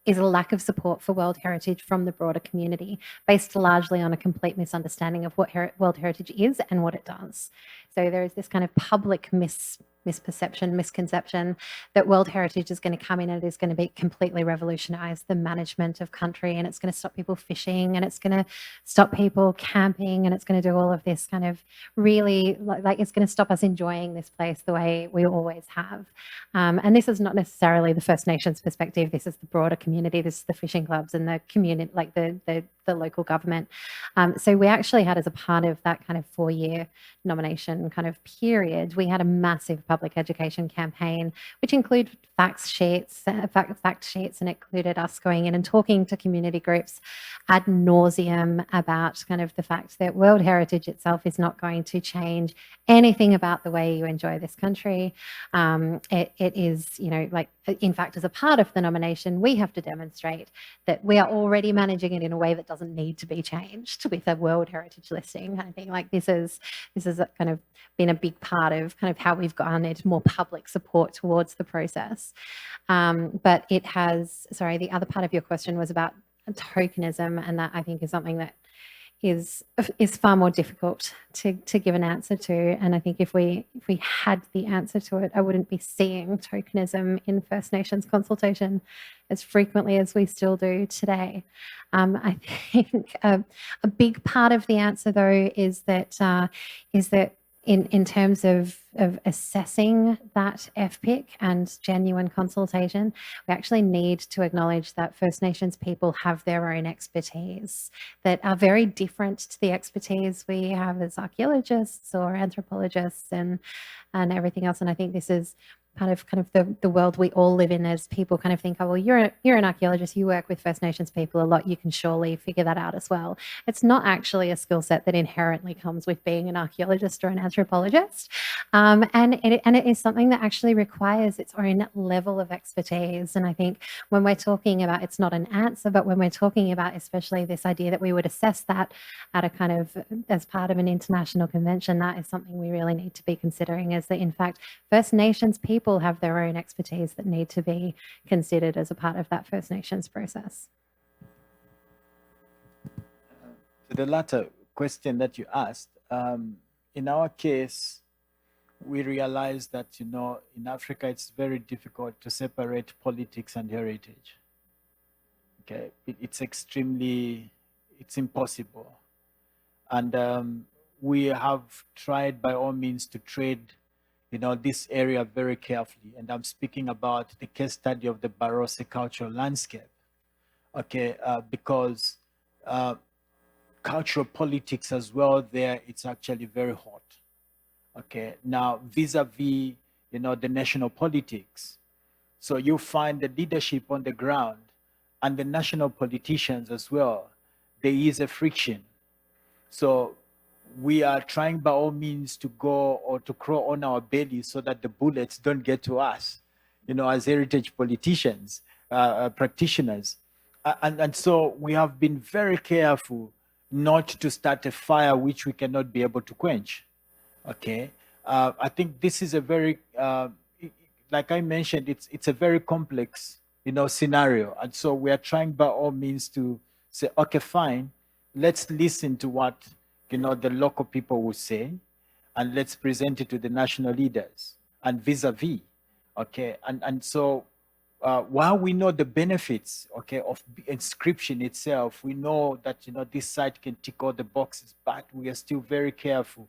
lack of support for World Heritage from the broader community, based largely on a complete misunderstanding of what World Heritage is and what it does. So there is this kind of public misconception that World Heritage is going to come in and it is going to be completely revolutionize the management of country, and it's going to stop people fishing, and it's going to stop people camping, and it's going to do all of this kind of really, like it's going to stop us enjoying this place the way we always have. And this is not necessarily the First Nations perspective. This is the broader community. This is the fishing clubs and the community, like the local government. So we actually had, as a part of that kind of 4-year nomination kind of period, we had a massive public education campaign, which included fact sheets, and it included us going in and talking to community groups ad nauseum about kind of the fact that World Heritage itself is not going to change anything about the way you enjoy this country. It is, you know, like, in fact, as a part of the nomination, we have to demonstrate that we are already managing it in a way that doesn't need to be changed with a World Heritage listing. I think like this is kind of been a big part of kind of how we've garnered more public support towards the process. But it has, sorry, the other part of your question was about tokenism, and that I think is something that is far more difficult to give an answer to. And I think if we had the answer to it, I wouldn't be seeing tokenism in First Nations consultation as frequently as we still do today. I think a big part of the answer, though, is that in terms of assessing that FPIC and genuine consultation, we actually need to acknowledge that First Nations people have their own expertise that are very different to the expertise we have as archaeologists or anthropologists and everything else. And I think this is kind of the world we all live in, as people kind of think, oh, well, you're an archaeologist, you work with First Nations people a lot, you can surely figure that out as well. It's not actually a skill set that inherently comes with being an archaeologist or an anthropologist. And it is something that actually requires its own level of expertise. And I think when we're talking about, it's not an answer, but when we're talking about especially this idea that we would assess that at a kind of, as part of an international convention, that is something we really need to be considering, is that in fact, First Nations people have their own expertise that need to be considered as a part of that First Nations process. The latter question that you asked, in our case, we realized that, you know, in Africa, it's very difficult to separate politics and heritage. Okay, it's impossible. And we have tried by all means to trade, you know, this area very carefully. And I'm speaking about the case study of the Barose cultural landscape. Okay, because cultural politics as well there, it's actually very hot. Okay, now vis-a-vis, you know, the national politics. So you find the leadership on the ground and the national politicians as well, there is a friction. So we are trying by all means to go or to crawl on our bellies so that the bullets don't get to us, you know, as heritage politicians, practitioners. And so we have been very careful not to start a fire which we cannot be able to quench. Okay, I think this is a very, like I mentioned, it's a very complex, you know, scenario. And so we are trying by all means to say, okay, fine, let's listen to what, you know, the local people will say, and let's present it to the national leaders and vis-a-vis. Okay, and so while we know the benefits, okay, of inscription itself, we know that, you know, this site can tick all the boxes, but we are still very careful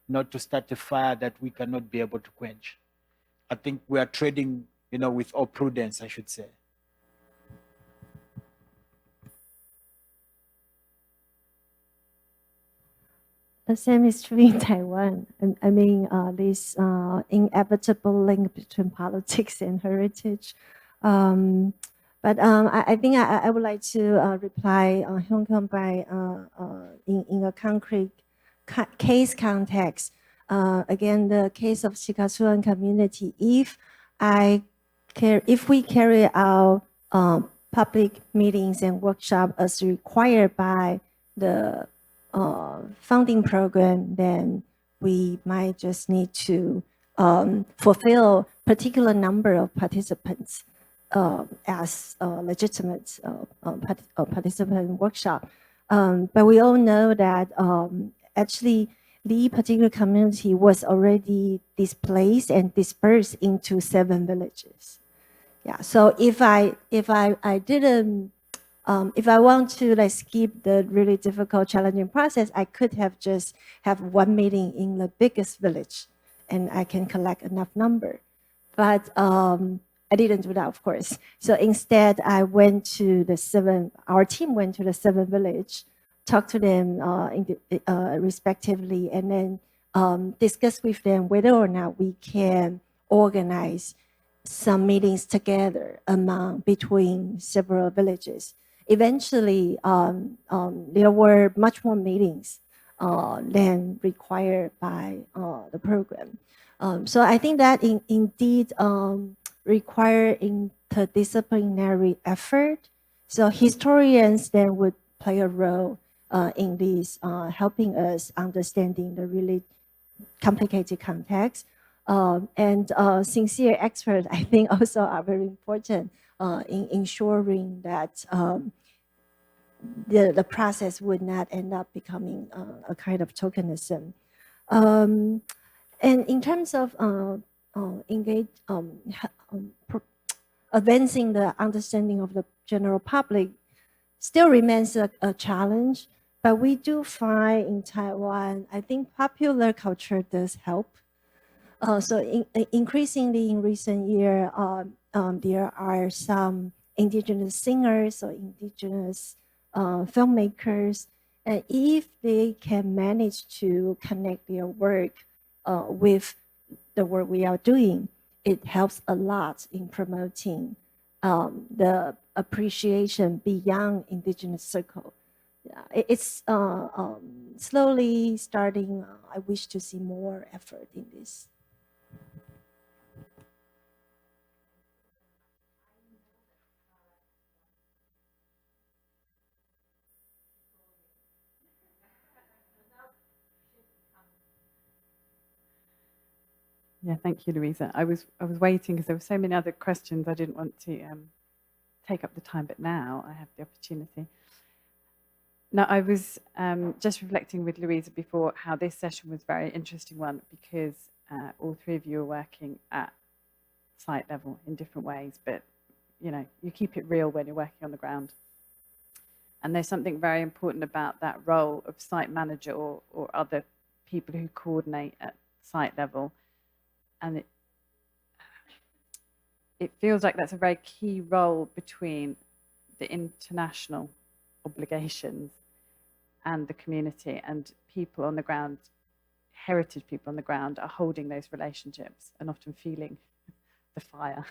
not to start a fire that we cannot be able to quench. I think we are trading, you know, with all prudence, I should say. The same is true in Taiwan. I mean, this inevitable link between politics and heritage. But I think I would like to reply Hong Kong by in a concrete case context. Again, the case of Chikasuan community. If we carry out public meetings and workshops as required by the funding program, then we might just need to fulfill particular number of participants as legitimate participant workshop. But we all know that actually the particular community was already displaced and dispersed into 7 villages. Yeah, so if I want to like skip the really difficult, challenging process, I could have just have one meeting in the biggest village, and I can collect enough number. But I didn't do that, of course. So instead, I went to the 7. Our team went to the 7 village, talked to them respectively, and then discussed with them whether or not we can organize some meetings together between several villages. Eventually, there were much more meetings than required by the program. So I think that indeed require interdisciplinary effort. So historians then would play a role in this, helping us understanding the really complicated context. And sincere experts, I think, also are very important in ensuring that the process would not end up becoming a kind of tokenism. And in terms of advancing the understanding of the general public, still remains a challenge. But we do find in Taiwan, I think popular culture does help. So increasingly in recent years, there are some indigenous singers or indigenous filmmakers, and if they can manage to connect their work with the work we are doing, it helps a lot in promoting the appreciation beyond indigenous circle. Yeah, it's slowly starting. I wish to see more effort in this. Yeah, thank you, Louisa. I was waiting because there were so many other questions. I didn't want to take up the time, but now I have the opportunity. Now, I was just reflecting with Louisa before how this session was a very interesting one because all 3 of you are working at site level in different ways, but you know, you keep it real when you're working on the ground. And there's something very important about that role of site manager or other people who coordinate at site level. And it feels like that's a very key role between the international obligations and the community, and people on the ground, heritage people on the ground, are holding those relationships and often feeling the fire.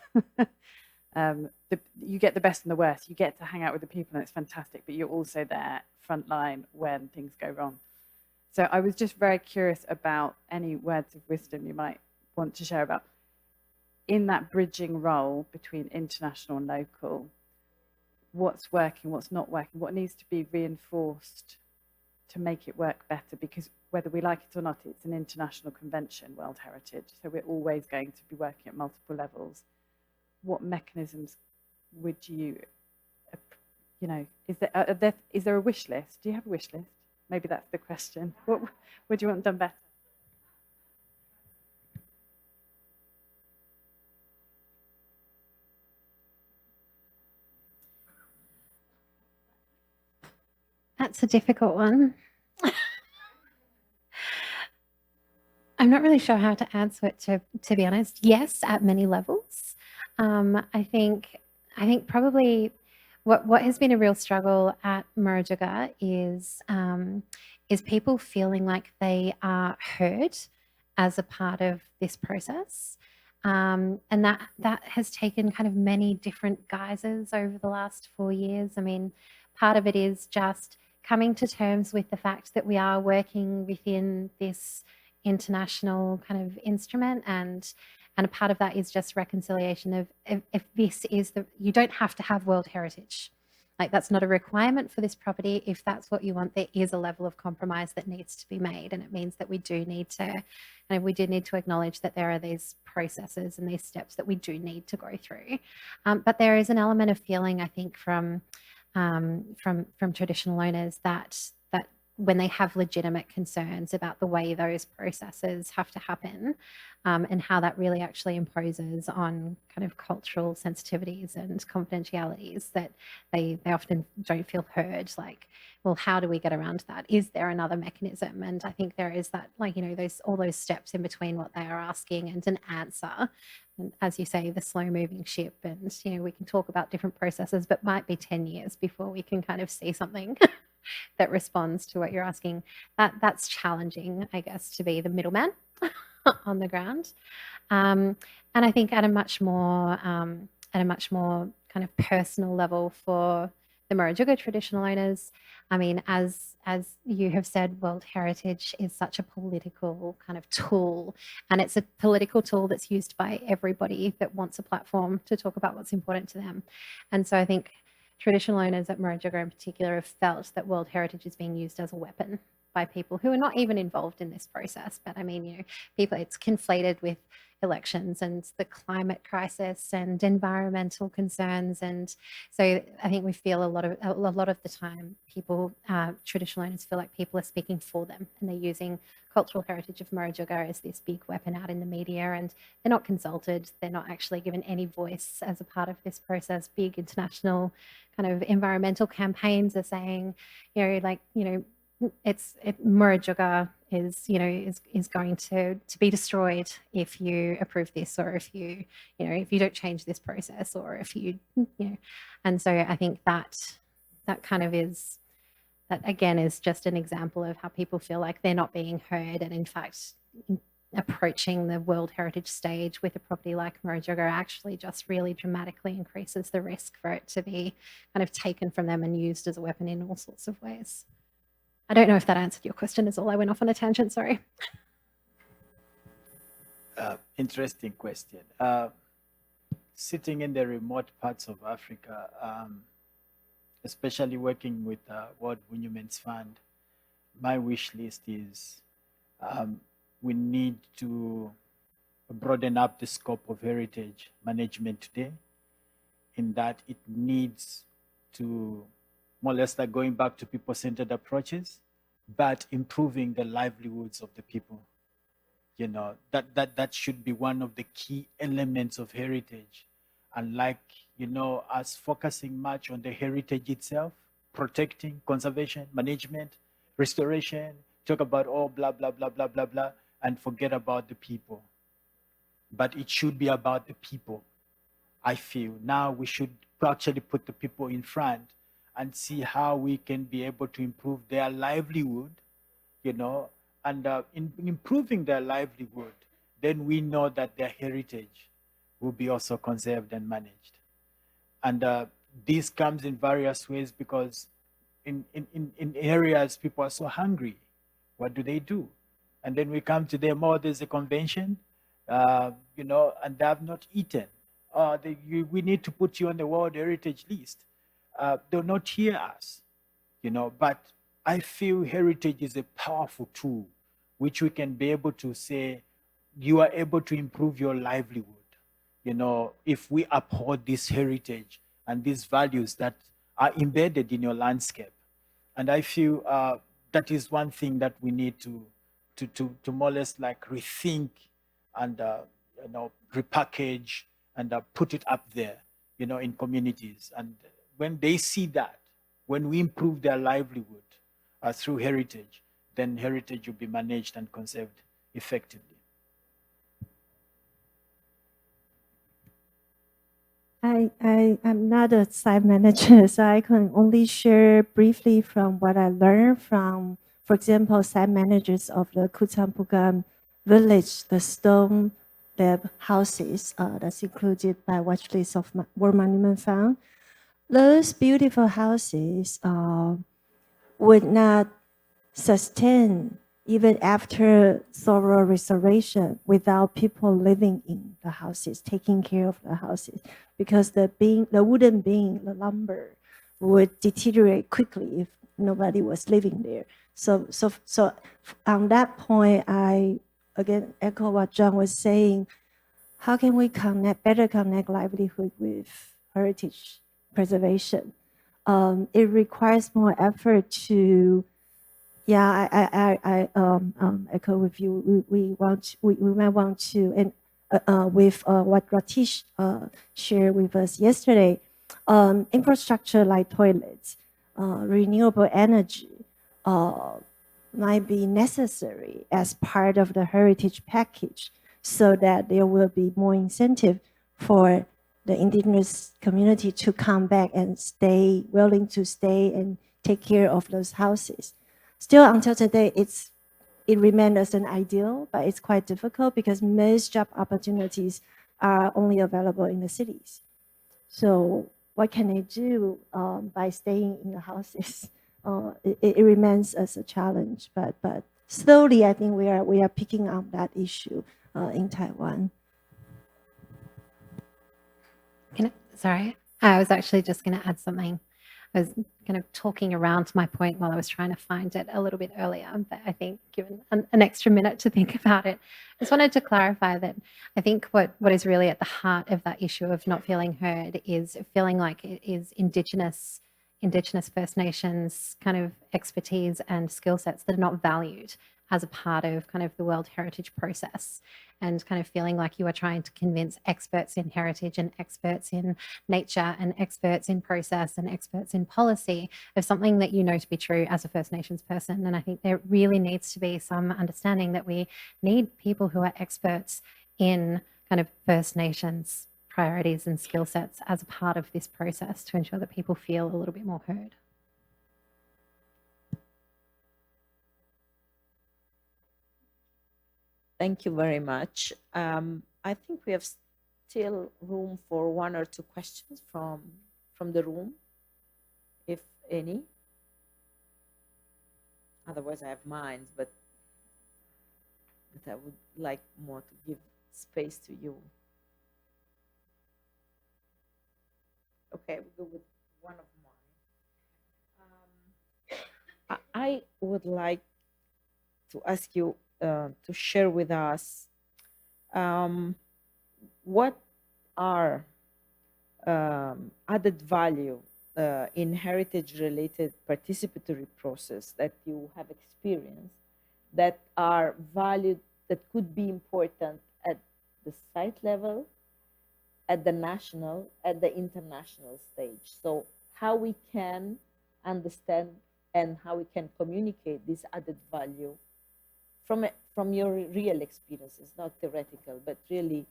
You get the best and the worst. You get to hang out with the people and it's fantastic, but you're also there front line when things go wrong. So I was just very curious about any words of wisdom you might want to share about in that bridging role between international and local. What's working, what's not working, what needs to be reinforced to make it work better, because whether we like it or not, it's an international convention, World Heritage, so we're always going to be working at multiple levels. What mechanisms would you know, is there a wish list? Do you have a wish list? Maybe that's the question. What would you want done better? That's a difficult one. I'm not really sure how to answer it, to be honest. Yes, at many levels. I think probably what has been a real struggle at Murujuga is people feeling like they are heard as a part of this process. And that has taken kind of many different guises over the last 4 years. I mean, part of it is just coming to terms with the fact that we are working within this international kind of instrument, and a part of that is just reconciliation of if this is you don't have to have World Heritage. Like, that's not a requirement for this property. If that's what you want, there is a level of compromise that needs to be made, and it means that we do need to acknowledge that there are these processes and these steps that we do need to go through. But there is an element of feeling, I think, from traditional owners that when they have legitimate concerns about the way those processes have to happen, and how that really actually imposes on kind of cultural sensitivities and confidentialities, that they often don't feel heard. Like, well, how do we get around that? Is there another mechanism? And I think there is that, like, you know, all those steps in between what they are asking and an answer. And as you say, the slow moving ship, and, you know, we can talk about different processes, but might be 10 years before we can kind of see something that responds to what you're asking. That's challenging, I guess, to be the middleman on the ground. And I think at a much more kind of personal level for the Murujuga traditional owners, I mean, as you have said, World Heritage is such a political kind of tool, and it's a political tool that's used by everybody that wants a platform to talk about what's important to them. And so I think traditional owners at Murujuga in particular have felt that World Heritage is being used as a weapon by people who are not even involved in this process. But I mean, you know, it's conflated with elections and the climate crisis and environmental concerns. And so I think we feel a lot of the time people, traditional owners, feel like people are speaking for them, and they're using cultural heritage of Murujuga as this big weapon out in the media, and they're not consulted. They're not actually given any voice as a part of this process. Big international kind of environmental campaigns are saying, you know, like, you know, Murujuga is, you know, is going to be destroyed if you approve this, or if you don't change this process, or if you know. And so I think that kind of is, that again is just an example of how people feel like they're not being heard, and in fact approaching the World Heritage stage with a property like Murujuga actually just really dramatically increases the risk for it to be kind of taken from them and used as a weapon in all sorts of ways. I don't know if that answered your question is all. I went off on a tangent, sorry. Interesting question. Sitting in the remote parts of Africa, especially working with World Monuments Fund, my wish list is we need to broaden up the scope of heritage management today, in that it needs to more or less like going back to people-centered approaches, but improving the livelihoods of the people. You know, that should be one of the key elements of heritage. And like, you know, us focusing much on the heritage itself, protecting, conservation, management, restoration, talk about all blah, blah, blah, blah, blah, blah, and forget about the people. But it should be about the people, I feel. Now we should actually put the people in front and see how we can be able to improve their livelihood, you know, and in improving their livelihood, then we know that their heritage will be also conserved and managed. And this comes in various ways, because in areas people are so hungry. What do? And then we come to them, oh, there's a convention, you know, and they have not eaten. We need to put you on the World Heritage list. They'll not hear us, you know, but I feel heritage is a powerful tool which we can be able to say, you are able to improve your livelihood, you know, if we uphold this heritage and these values that are embedded in your landscape. And I feel that is one thing that we need to more or less like rethink and, you know, repackage and put it up there, you know, in communities. And when they see that, when we improve their livelihood through heritage, then heritage will be managed and conserved effectively. I'm not a site manager, so I can only share briefly from what I learned from, for example, site managers of the Kuchampugan village, the stone lab houses that's included by watch list of World Monument Fund. Those beautiful houses would not sustain even after thorough restoration without people living in the houses, taking care of the houses, because the wooden beam, the lumber, would deteriorate quickly if nobody was living there. So on that point, I again echo what John was saying. How can we better connect livelihood with heritage preservation? It requires more effort to. Yeah, I echo with you. We might want to, and with what Ratish shared with us yesterday, infrastructure like toilets, renewable energy might be necessary as part of the heritage package, so that there will be more incentive for the indigenous community to come back and willing to stay and take care of those houses. Still, until today, it remains as an ideal, but it's quite difficult because most job opportunities are only available in the cities. So what can they do by staying in the houses? It remains as a challenge, but slowly, I think we are picking up that issue in Taiwan. Sorry, I was actually just going to add something. I was kind of talking around my point while I was trying to find it a little bit earlier, but I think given an extra minute to think about it, I just wanted to clarify that I think what is really at the heart of that issue of not feeling heard is feeling like it is Indigenous First Nations kind of expertise and skill sets that are not valued as a part of kind of the World Heritage process, and kind of feeling like you are trying to convince experts in heritage and experts in nature and experts in process and experts in policy of something that you know to be true as a First Nations person. And I think there really needs to be some understanding that we need people who are experts in kind of First Nations priorities and skill sets as a part of this process to ensure that people feel a little bit more heard. Thank you very much. I think we have still room for 1 or 2 questions from the room, if any. Otherwise, I have mine, but I would like more to give space to you. Okay, we'll go with one of mine. I would like to ask you to share with us what are added value in heritage-related participatory process that you have experienced that are valued, that could be important at the site level, at the national, at the international stage. So how we can understand and how we can communicate this added value from your real experiences, not theoretical, but really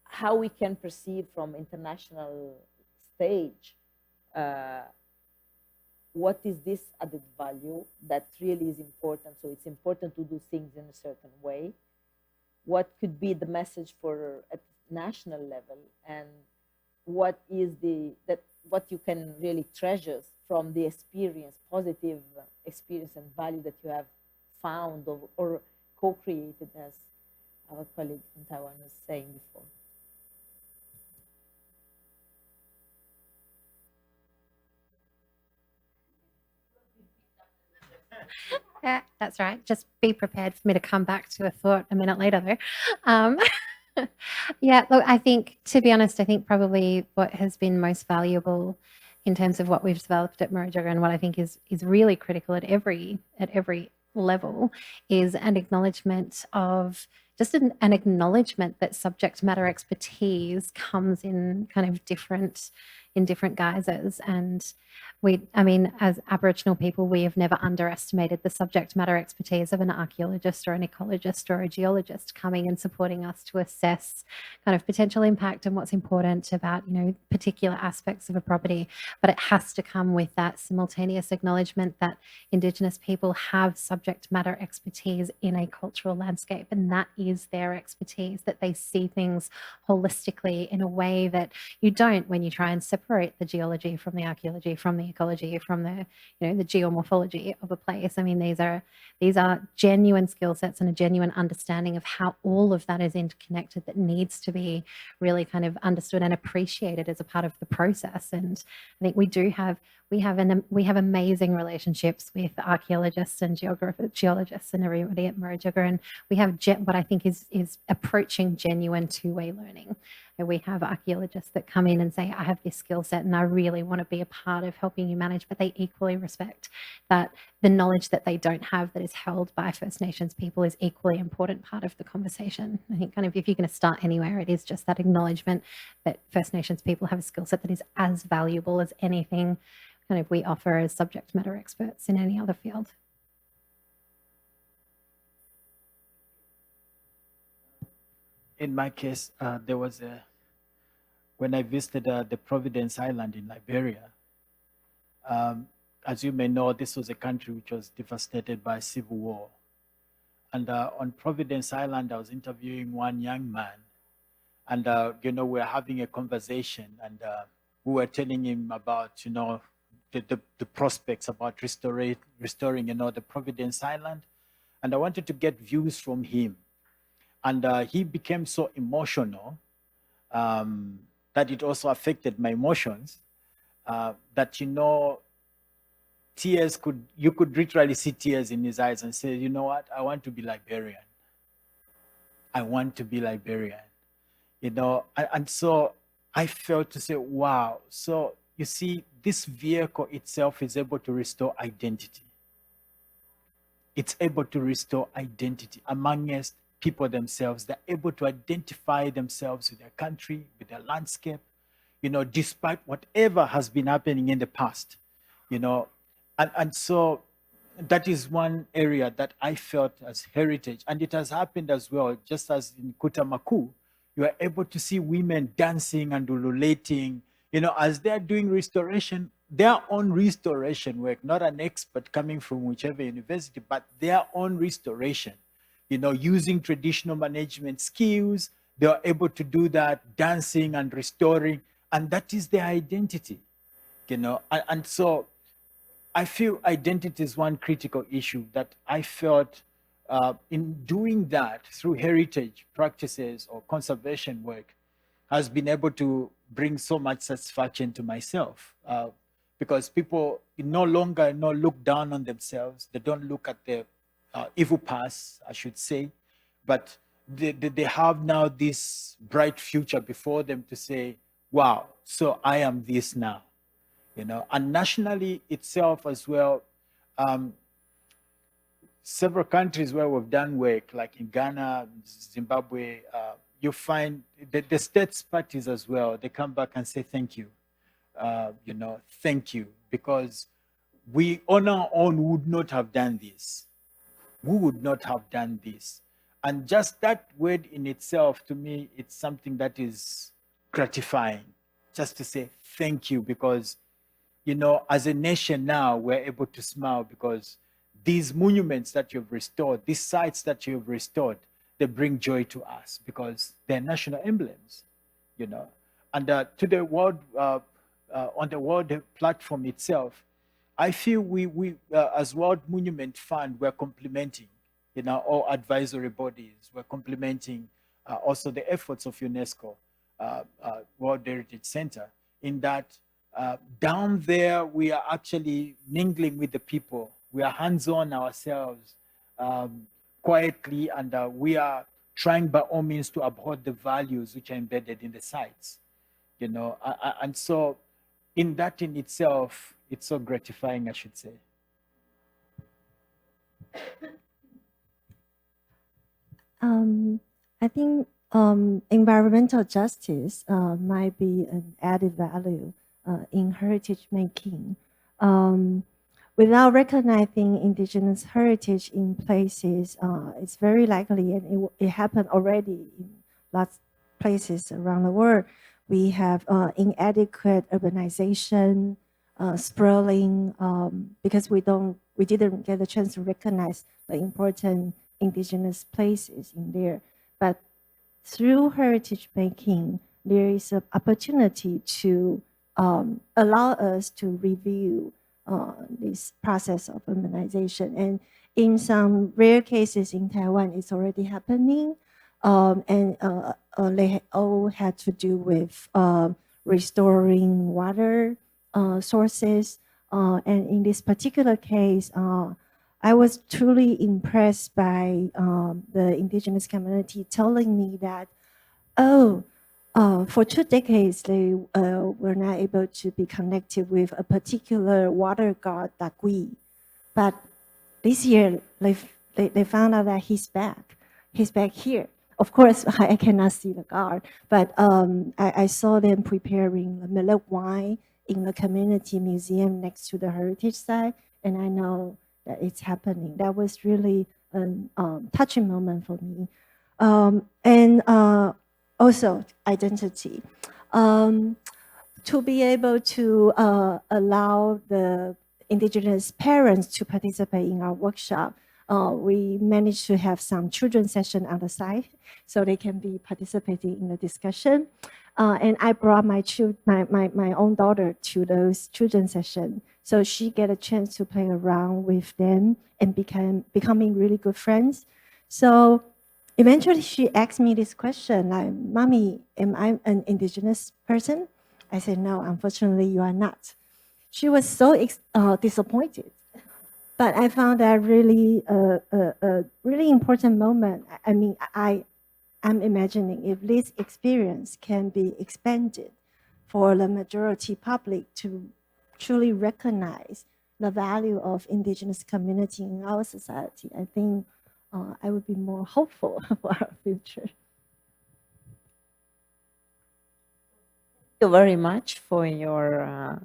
how we can perceive from international stage what is this added value that really is important. So it's important to do things in a certain way. What could be the message for at national level, and what is what you can really treasure from the experience, positive experience and value that you have found or co-created, as our colleague from Taiwan was saying before. Yeah, that's right. Just be prepared for me to come back to a thought a minute later, though. Yeah, look, I think, to be honest, I think probably what has been most valuable in terms of what we've developed at Murujuga, and what I think is really critical at every level, is an acknowledgement of just an acknowledgement that subject matter expertise comes in kind of different guises. And I mean, as Aboriginal people, we have never underestimated the subject matter expertise of an archaeologist or an ecologist or a geologist coming and supporting us to assess kind of potential impact and what's important about, you know, particular aspects of a property. But it has to come with that simultaneous acknowledgement that Indigenous people have subject matter expertise in a cultural landscape, and that is their expertise, that they see things holistically in a way that you don't when you try and separate the geology from the archaeology, from the ecology, from the, you know, the geomorphology of a place. I mean, these are genuine skill sets and a genuine understanding of how all of that is interconnected that needs to be really kind of understood and appreciated as a part of the process. And I think we have amazing relationships with archaeologists and geologists and everybody at Murujuga, and we have what I think is approaching genuine two-way learning. And we have archaeologists that come in and say, I have this skill set and I really want to be a part of helping you manage, but they equally respect that the knowledge that they don't have that is held by First Nations people is equally important part of the conversation. I think kind of if you're going to start anywhere, it is just that acknowledgement that First Nations people have a skill set that is as valuable as anything kind of we offer as subject matter experts in any other field. In my case, there was when I visited the Providence Island in Liberia. As you may know, this was a country which was devastated by civil war. And on Providence Island, I was interviewing one young man. And, you know, we were having a conversation, and we were telling him about, you know, the prospects about restoring, you know, the Providence Island. And I wanted to get views from him. And he became so emotional that it also affected my emotions. That, you know, you could literally see tears in his eyes and say, you know what, I want to be Liberian. I want to be Liberian. You know, and so I felt to say, wow. So you see, this vehicle itself is able to restore identity. It's able to restore identity amongst people themselves. They're able to identify themselves with their country, with their landscape, you know, despite whatever has been happening in the past, you know. And so that is one area that I felt as heritage. And it has happened as well, just as in Kutamaku, you are able to see women dancing and ululating, you know, as they're doing restoration, their own restoration work, not an expert coming from whichever university, but their own restoration. You know, using traditional management skills, they are able to do that, dancing and restoring, and that is their identity, you know. And so I feel identity is one critical issue that I felt in doing that through heritage practices or conservation work has been able to bring so much satisfaction to myself, because people no longer look down on themselves. They don't look at their evil past, I should say, but they have now this bright future before them to say, wow, so I am this now, you know. And nationally itself as well, several countries where we've done work, like in Ghana, Zimbabwe, you find the states parties as well, they come back and say, thank you, you know, thank you, because we on our own would not have done this. We would not have done this. And just that word in itself, to me, it's something that is gratifying, just to say thank you, because, you know, as a nation now, we're able to smile because these monuments that you've restored, these sites that you've restored, they bring joy to us because they're national emblems, you know. And to the world, on the world platform itself, I feel we as World Monument Fund, we're complementing, you know, all advisory bodies. We're complementing also the efforts of UNESCO, World Heritage Center, in that down there, we are actually mingling with the people. We are hands-on ourselves, quietly, and we are trying by all means to uphold the values which are embedded in the sites, you know. And so in that in itself, it's so gratifying, I should say. I think environmental justice might be an added value in heritage making. Without recognizing indigenous heritage in places, it's very likely, and it happened already in lots of places around the world. We have inadequate urbanization, sprawling, because we didn't get a chance to recognize the important indigenous places in there. But through heritage making, there is an opportunity to allow us to review this process of urbanization. And in some rare cases in Taiwan, it's already happening. And they all had to do with restoring water sources. And in this particular case, I was truly impressed by the indigenous community telling me that, for 2 decades, they were not able to be connected with a particular water god, Dagui. But this year, they found out that he's back. He's back here. Of course, I cannot see the god, but I saw them preparing the millet wine in the community museum next to the heritage site, and I know that it's happening. That was really a touching moment for me. And also identity. To be able to allow the indigenous parents to participate in our workshop, we managed to have some children session on the side so they can be participating in the discussion. And I brought my own daughter to those children sessions, so she get a chance to play around with them and becoming really good friends. So eventually she asked me this question, like, "Mommy, am I an indigenous person?" I said, "No, unfortunately you are not." She was so disappointed. But I found that really a really important moment. I mean, I'm imagining if this experience can be expanded for the majority public to truly recognize the value of indigenous community in our society, I think I would be more hopeful for our future. Thank you very much for your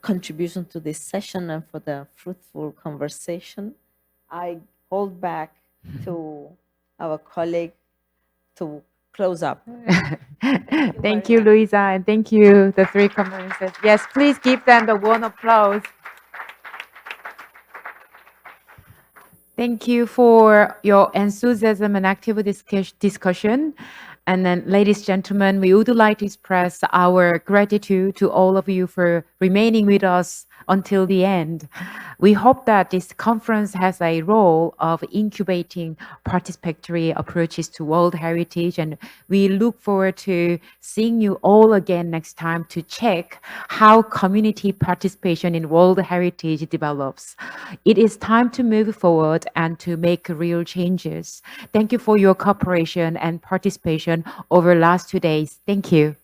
contribution to this session and for the fruitful conversation. I hold back to our colleague to close up. Thank you, Luisa, and thank you, the 3 conferences. Yes, please give them the warm applause. Thank you for your enthusiasm and active discussion. And then, ladies and gentlemen, we would like to express our gratitude to all of you for remaining with us until the end. We hope that this conference has a role of incubating participatory approaches to World Heritage, and we look forward to seeing you all again next time to check how community participation in World Heritage develops. It is time to move forward and to make real changes. Thank you for your cooperation and participation over the last 2 days. Thank you.